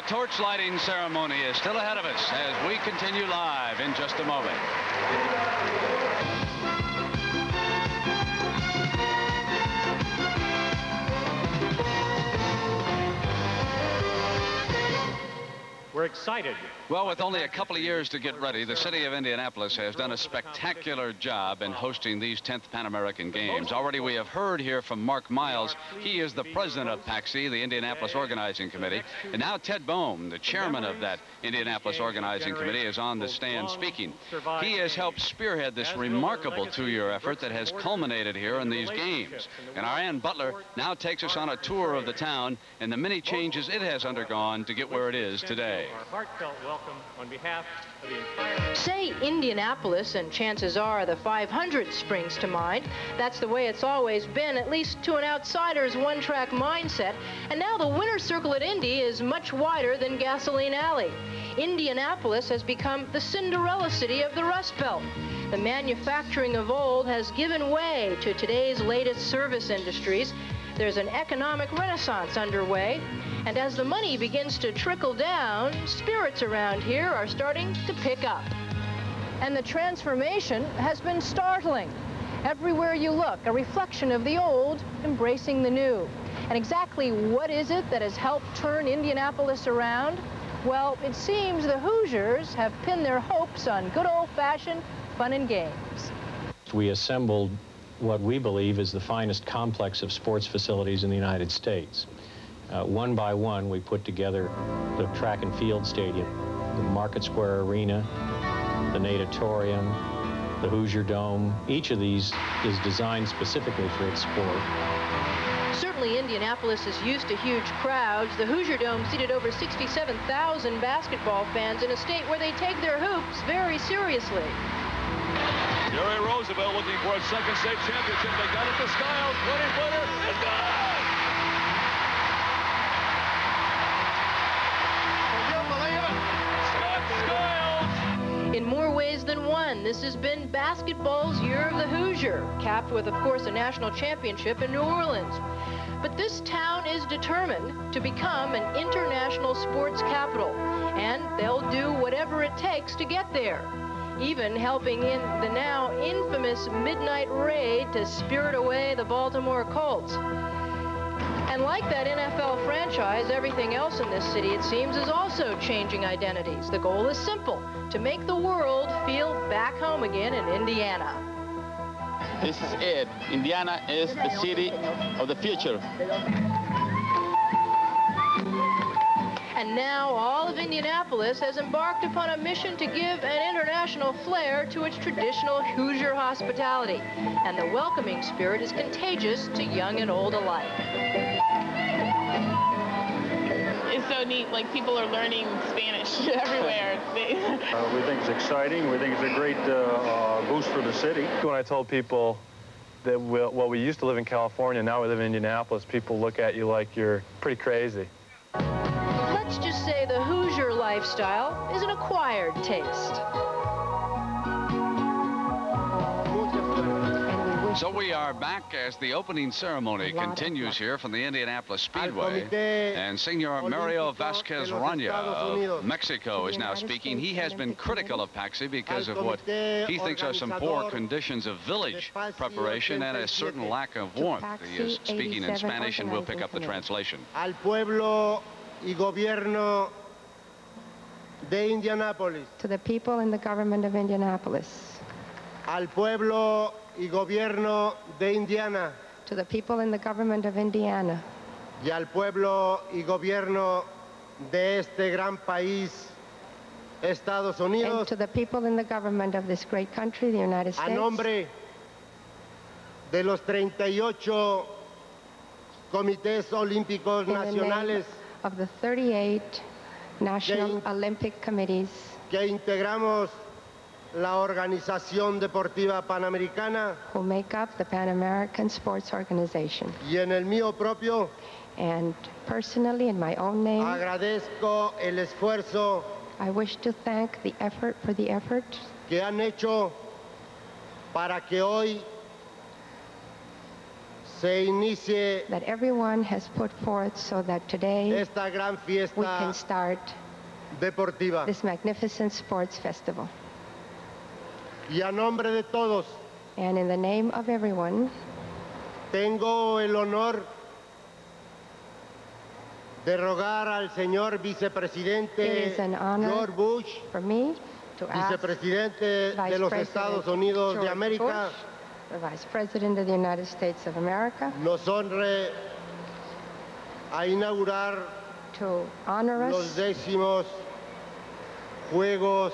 torch lighting ceremony is still ahead of us as we continue live in just a moment. We're excited. Well, with only a couple of years to get ready, the city of Indianapolis has done a spectacular job in hosting these 10th Pan American Games. Already we have heard here from Mark Miles. He is the president of PAXI, the Indianapolis Organizing Committee. And now Ted Bohm, the chairman of that Indianapolis Organizing Committee, is on the stand speaking. He has helped spearhead this remarkable two-year effort that has culminated here in these games. And our Ann Butler now takes us on a tour of the town and the many changes it has undergone to get where it is today. Our heartfelt welcome on behalf of the entire... Say Indianapolis, and chances are the 500 springs to mind. That's the way it's always been, at least to an outsider's one-track mindset. And now the winner's circle at Indy is much wider than Gasoline Alley. Indianapolis has become the Cinderella city of the Rust Belt. The manufacturing of old has given way to today's latest service industries. There's an economic renaissance underway, and as the money begins to trickle down, spirits around here are starting to pick up. And the transformation has been startling. Everywhere you look, a reflection of the old embracing the new. And exactly what is it that has helped turn Indianapolis around? Well, it seems the Hoosiers have pinned their hopes on good old-fashioned fun and games. We assembled what we believe is the finest complex of sports facilities in the United States. One by one, we put together the track and field stadium, the Market Square Arena, the Natatorium, the Hoosier Dome. Each of these is designed specifically for its sport. Certainly Indianapolis is used to huge crowds. The Hoosier Dome seated over 67,000 basketball fans in a state where they take their hoops very seriously. Gary Roosevelt looking for a second state championship. They got it to Skiles. 20-footer is good! Can you believe it? Scott Skiles! In more ways than one, this has been basketball's year of the Hoosier, capped with, of course, a national championship in New Orleans. But this town is determined to become an international sports capital, and they'll do whatever it takes to get there. Even helping in the now infamous midnight raid to spirit away the Baltimore Colts. And like that NFL franchise, everything else in this city, it seems, is also changing identities. The goal is simple, to make the world feel back home again in Indiana. This is it. Indiana is the city of the future. And now all of Indianapolis has embarked upon a mission to give an international flair to its traditional Hoosier hospitality. And the welcoming spirit is contagious to young and old alike. It's so neat, like people are learning Spanish everywhere. We think it's exciting. We think it's a great boost for the city. When I told people that we used to live in California, now we live in Indianapolis, people look at you like you're pretty crazy. Let's just say the Hoosier lifestyle is an acquired taste. So we are back as the opening ceremony continues here from the Indianapolis Speedway. And Senor Mario Vasquez Rania of Mexico is now speaking. He has been critical of PAXI because of what he thinks are some poor conditions of village preparation and a certain lack of warmth. He is speaking in Spanish, and we'll pick up the translation. Al pueblo y gobierno de Indianapolis. To the people in the government of Indianapolis. Al pueblo y gobierno de Indiana. To the people in the government of Indiana. Y al pueblo y gobierno de este gran país, Estados Unidos. And to the people in the government of this great country, the United States. A nombre de los 38 comités olímpicos nacionales. Of the 38 national Olympic committees. Que integramos la Organización Deportiva Panamericana. Who make up the Pan American Sports Organization. Y en el mío propio. And personally, in my own name. Agradezco el esfuerzo. I wish to thank the effort que han hecho para que hoy se inicie that everyone has put forth so that today esta gran fiesta we can start deportiva. this magnificent sports festival. Y a nombre de todos, And in the name of everyone, tengo el honor de rogar al señor it vicepresidente is an honor George Bush, for me to ask vicepresidente Vice de los President Estados Unidos de George América, Bush, the Vice President of the United States of America, nos honre a inaugurar to honor los us 10º Juegos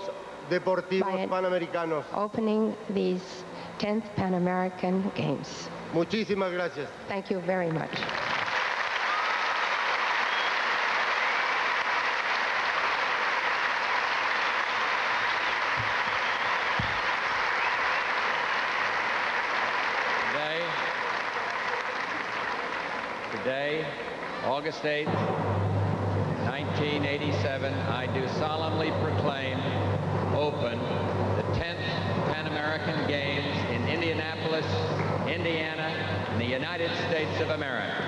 Deportivos by Panamericanos. opening these 10th Pan American Games. Muchísimas gracias. Thank you very much. Today, August 8th, 1987, I do solemnly proclaim open the 10th Pan American Games in Indianapolis, Indiana, in the United States of America.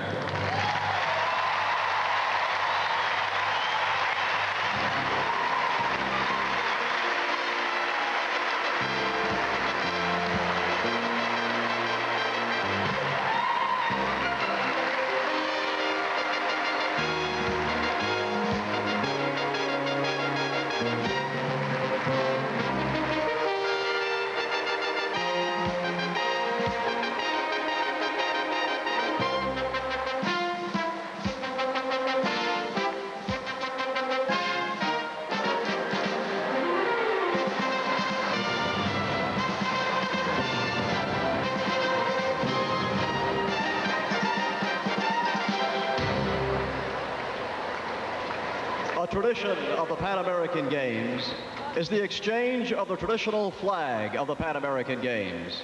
A tradition of the Pan American Games is the exchange of the traditional flag of the Pan American Games.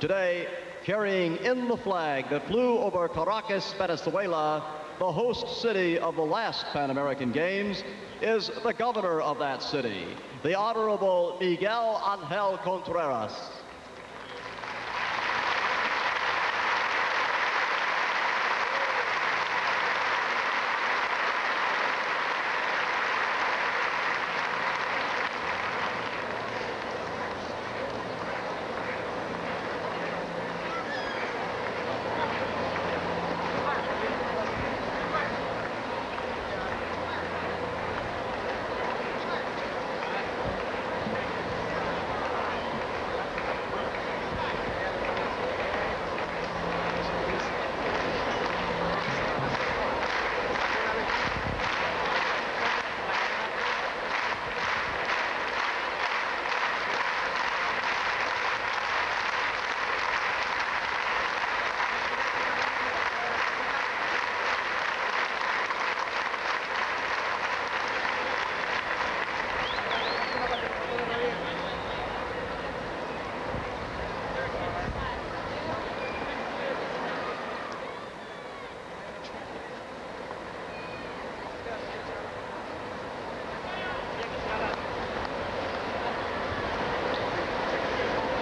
Today, carrying in the flag that flew over Caracas, Venezuela, the host city of the last Pan American Games, is the governor of that city, the Honorable Miguel Angel Contreras.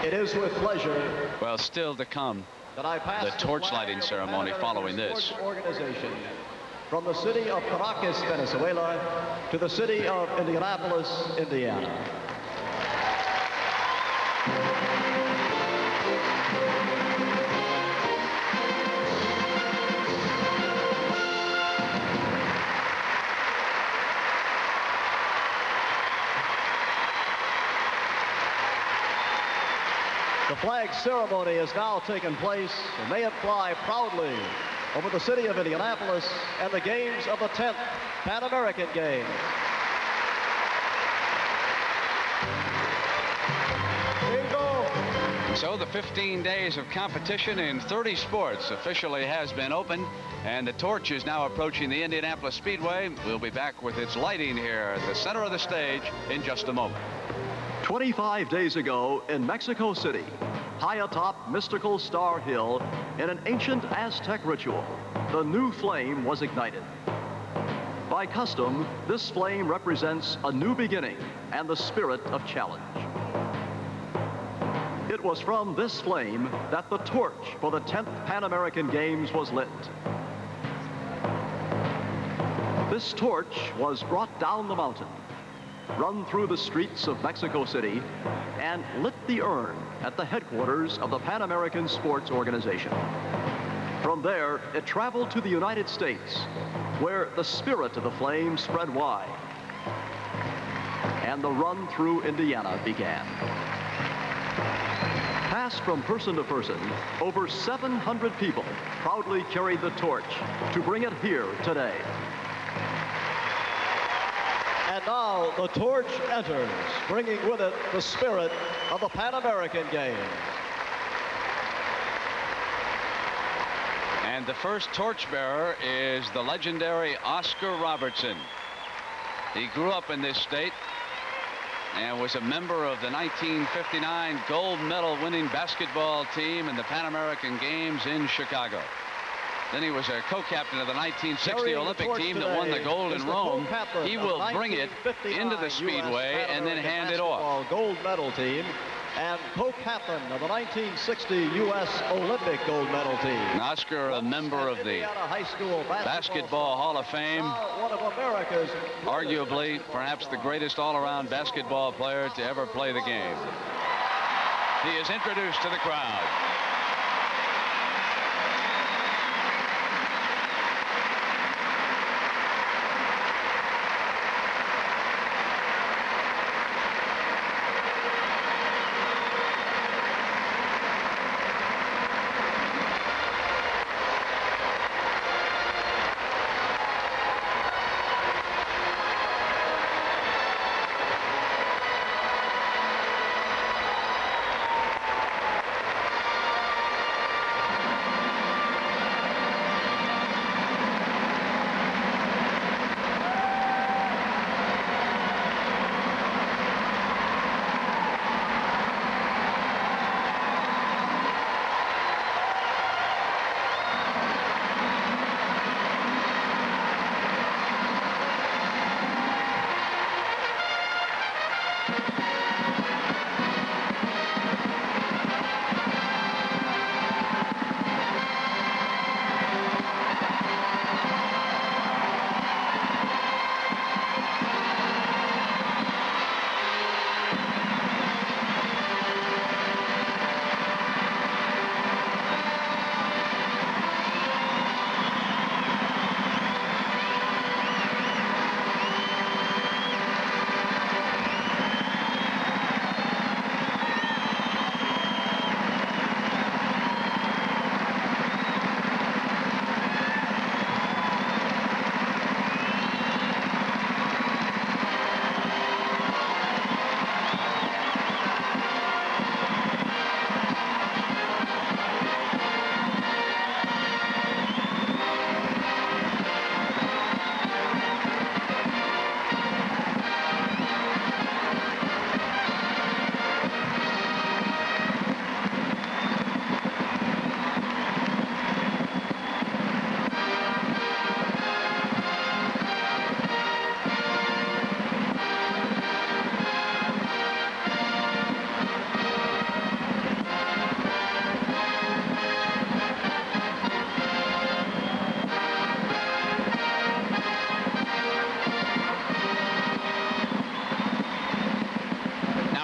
It is with pleasure. Well, still to come, that I pass the torch lighting ceremony following this. Organization from the city of Caracas, Venezuela, to the city of Indianapolis, Indiana. The flag ceremony has now taken place, and may it fly proudly over the city of Indianapolis and the games of the 10th Pan American Games. So the 15 days of competition in 30 sports officially has been opened, and the torch is now approaching the Indianapolis Speedway. We'll be back with its lighting here at the center of the stage in just a moment. 25 days ago in Mexico City, high atop mystical Star Hill, in an ancient Aztec ritual, the new flame was ignited. By custom, this flame represents a new beginning and the spirit of challenge. It was from this flame that the torch for the 10th Pan American Games was lit. This torch was brought down the mountain, run through the streets of Mexico City, and lit the urn at the headquarters of the Pan American Sports Organization. From there, it traveled to the United States, where the spirit of the flame spread wide, and the run through Indiana began. Passed from person to person, over 700 people proudly carried the torch to bring it here today. And now the torch enters, bringing with it the spirit of the Pan American Games. And the first torchbearer is the legendary Oscar Robertson. He grew up in this state and was a member of the 1959 gold medal winning basketball team in the Pan American Games in Chicago. Then he was a co-captain of the 1960 Olympic team that won the gold in Rome. He will bring it into the Speedway and then hand it off. Gold medal team and co-captain of the 1960 U.S. Olympic gold medal team. Oscar, a member of the High School Basketball Hall of Fame. One of America's Arguably, perhaps the greatest all-around basketball player to ever play the game. He is introduced to the crowd.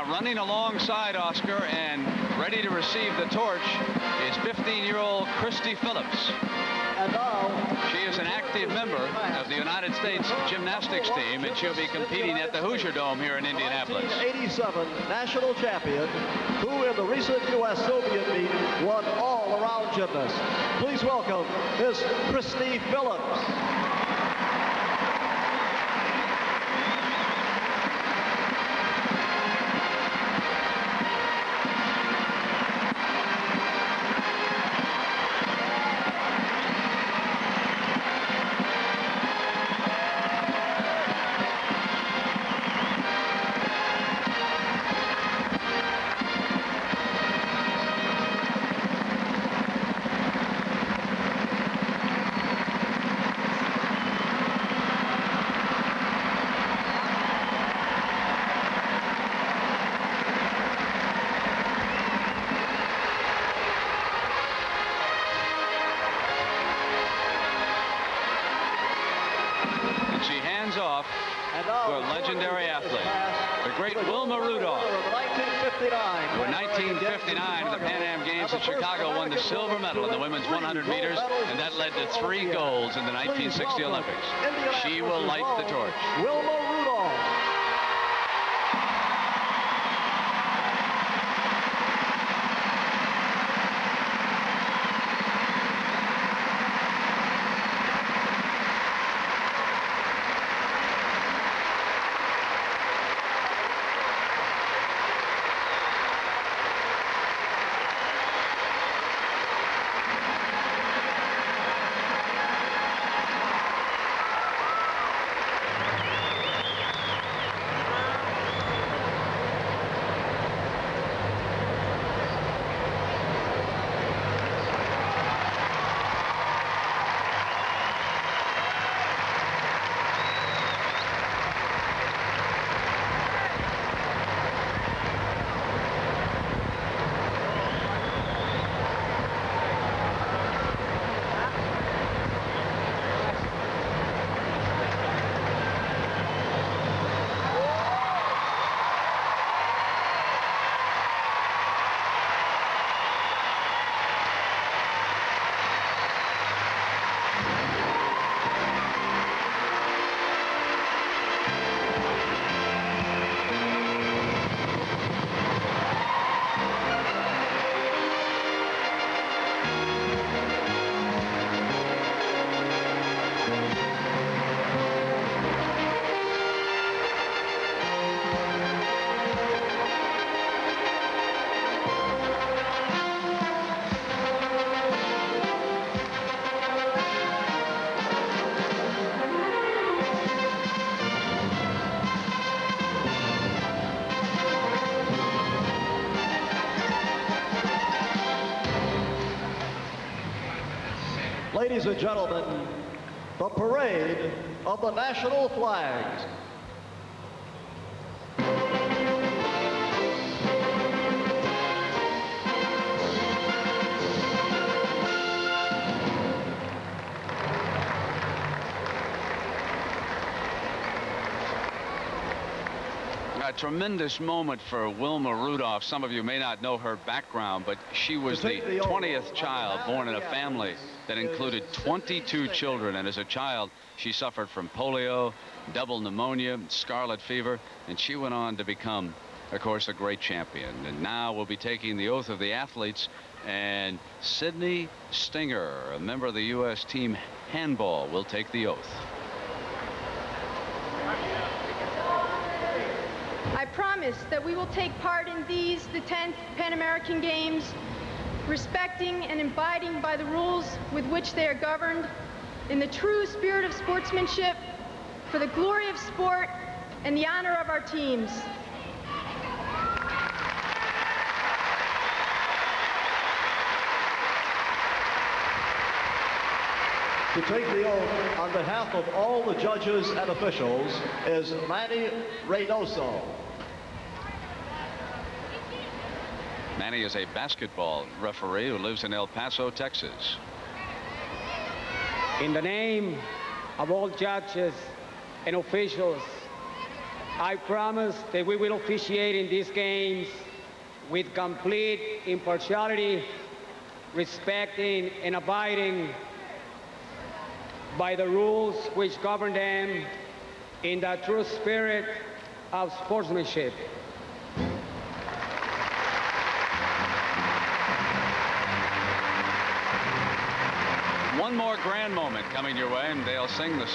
Running alongside Oscar and ready to receive the torch is 15-year-old Christy Phillips. And now, she is an active member of the United States gymnastics team, and she'll be competing at the Hoosier Dome here in Indianapolis. 1987 national champion, who in the recent U.S.-Soviet meet won all-around gymnast. Please welcome Miss Christy Phillips. legendary athlete, the great Wilma Rudolph, who in 1959 at the Pan Am Games in Chicago won the silver medal in the women's 100 meters, and that led to 3 golds in the 1960 Olympics. She will light the torch. Wilma Rudolph. Ladies and gentlemen, the parade of the national flags. A tremendous moment for Wilma Rudolph. Some of you may not know her background, but she was the 20th child born in a family that included 22 children. And as a child, she suffered from polio, double pneumonia, scarlet fever, and she went on to become, of course, a great champion. And now we'll be taking the oath of the athletes, and Sydney Stinger, a member of the U.S. team handball, will take the oath. I promise that we will take part in these, the 10th Pan American Games, respecting and abiding by the rules with which they are governed, in the true spirit of sportsmanship, for the glory of sport and the honor of our teams. To take the oath on behalf of all the judges and officials is Manny Reynoso. Manny is a basketball referee who lives in El Paso, Texas. In the name of all judges and officials, I promise that we will officiate in these games with complete impartiality, respecting and abiding by the rules which govern them in the true spirit of sportsmanship. One more grand moment coming your way, and they'll sing the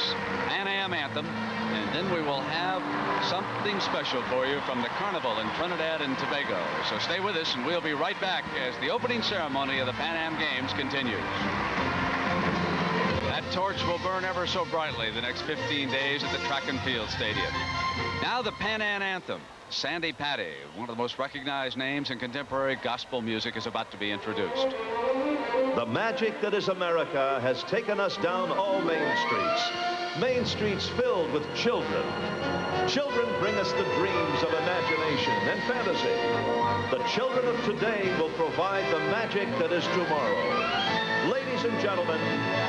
Pan Am anthem, and then we will have something special for you from the carnival in Trinidad and Tobago. So stay with us, and we'll be right back as the opening ceremony of the Pan Am Games continues. That torch will burn ever so brightly the next 15 days at the track and field stadium. Now the Pan Am anthem. Sandy Patty, one of the most recognized names in contemporary gospel music, is about to be introduced. The magic that is America has taken us down all main streets. Main streets filled with children. Children bring us the dreams of imagination and fantasy. The children of today will provide the magic that is tomorrow. Ladies and gentlemen,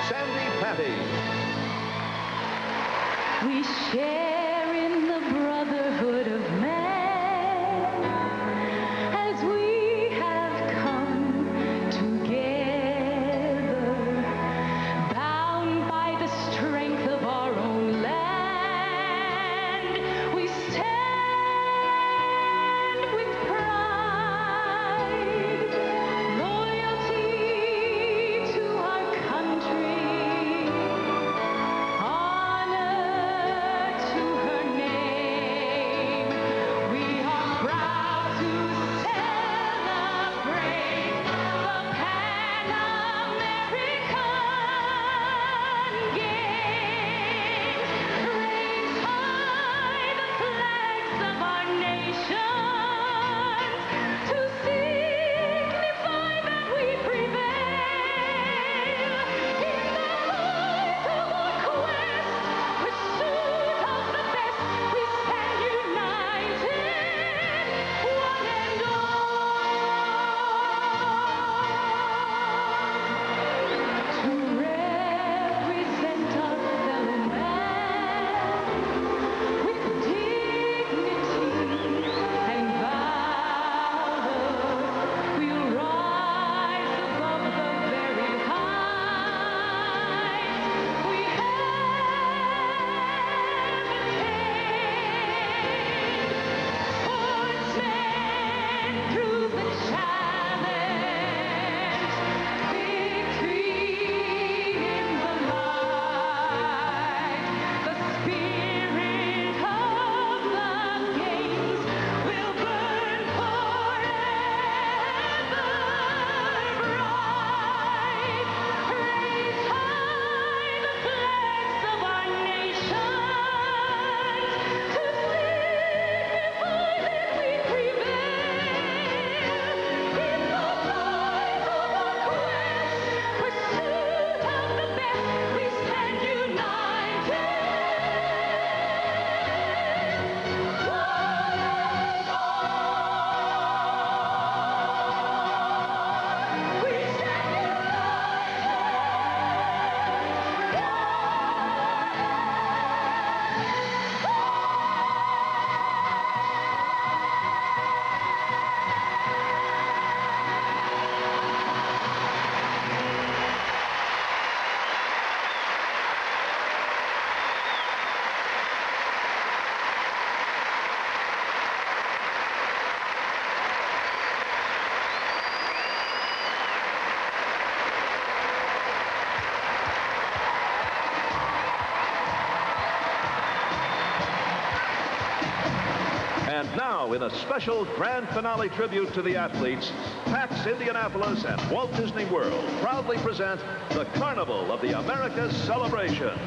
Sandy Patty. We share in the brotherhood now, in a special grand finale tribute to the athletes, PAX Indianapolis and Walt Disney World proudly present the Carnival of the Americas celebration.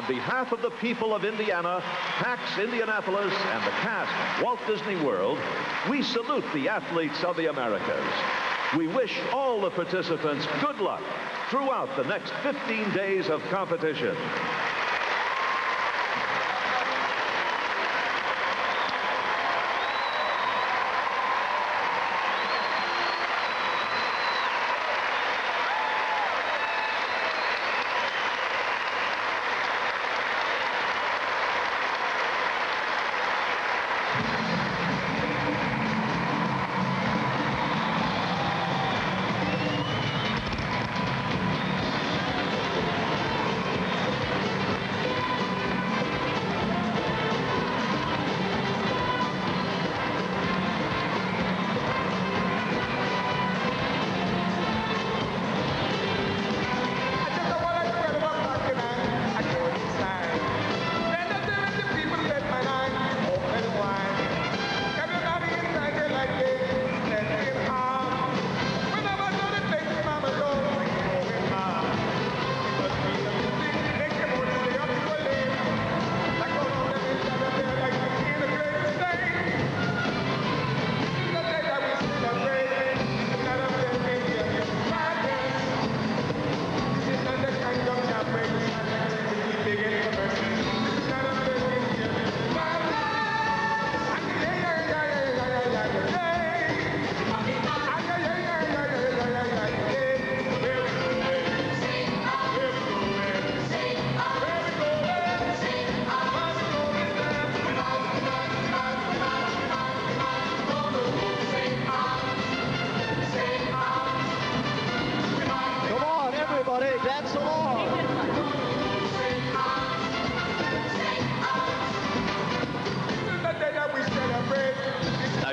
On behalf of the people of Indiana, PAX Indianapolis, and the cast of Walt Disney World, we salute the athletes of the Americas. We wish all the participants good luck throughout the next 15 days of competition.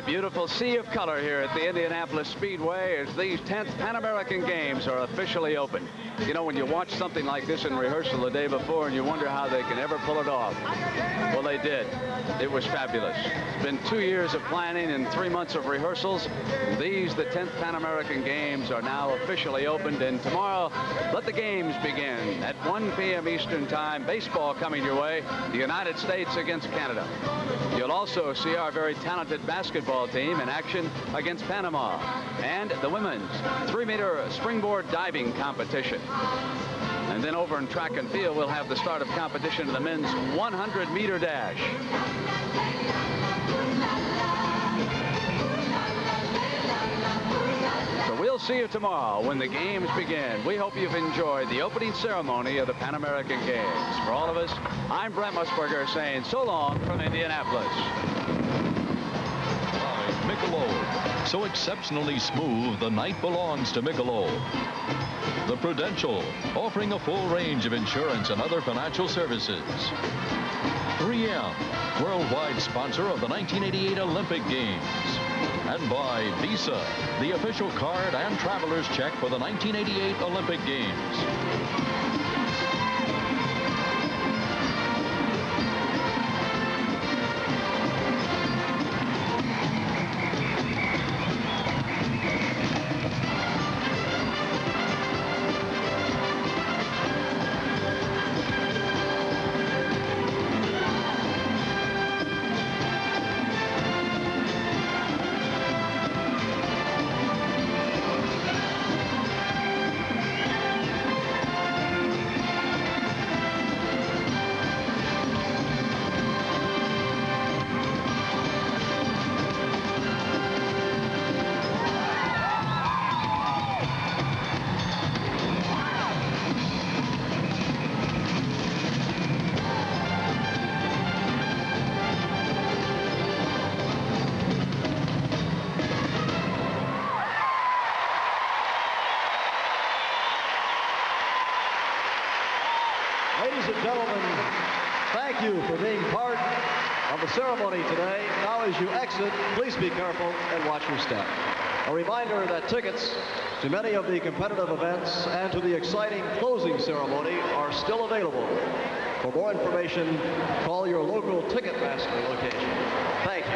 A beautiful sea of color here at the Indianapolis Speedway as these 10th Pan American Games are officially open. You know, when you watch something like this in rehearsal the day before and you wonder how they can ever pull it off. Well, they did. It was fabulous. It's been 2 years of planning and 3 months of rehearsals. These, the 10th Pan American Games, are now officially opened, and tomorrow, let the games begin. At 1 p.m. Eastern Time, baseball coming your way, the United States against Canada. You'll also see our very talented basketball team in action against Panama, and the women's 3-meter springboard diving competition. And then over in track and field, we'll have the start of competition in the men's 100-meter dash. So we'll see you tomorrow when the games begin. We hope you've enjoyed the opening ceremony of the Pan American Games. For all of us, I'm Brent Musburger saying so long from Indianapolis. Michelob. So exceptionally smooth, the night belongs to Michelob. The Prudential, offering a full range of insurance and other financial services. 3M, worldwide sponsor of the 1988 Olympic Games. And by Visa, the official card and traveler's check for the 1988 Olympic Games. Ladies and gentlemen, thank you for being part of the ceremony today. Now as you exit, please be careful and watch your step. A reminder that tickets to many of the competitive events and to the exciting closing ceremony are still available. For more information, call your local Ticketmaster location. Thank you.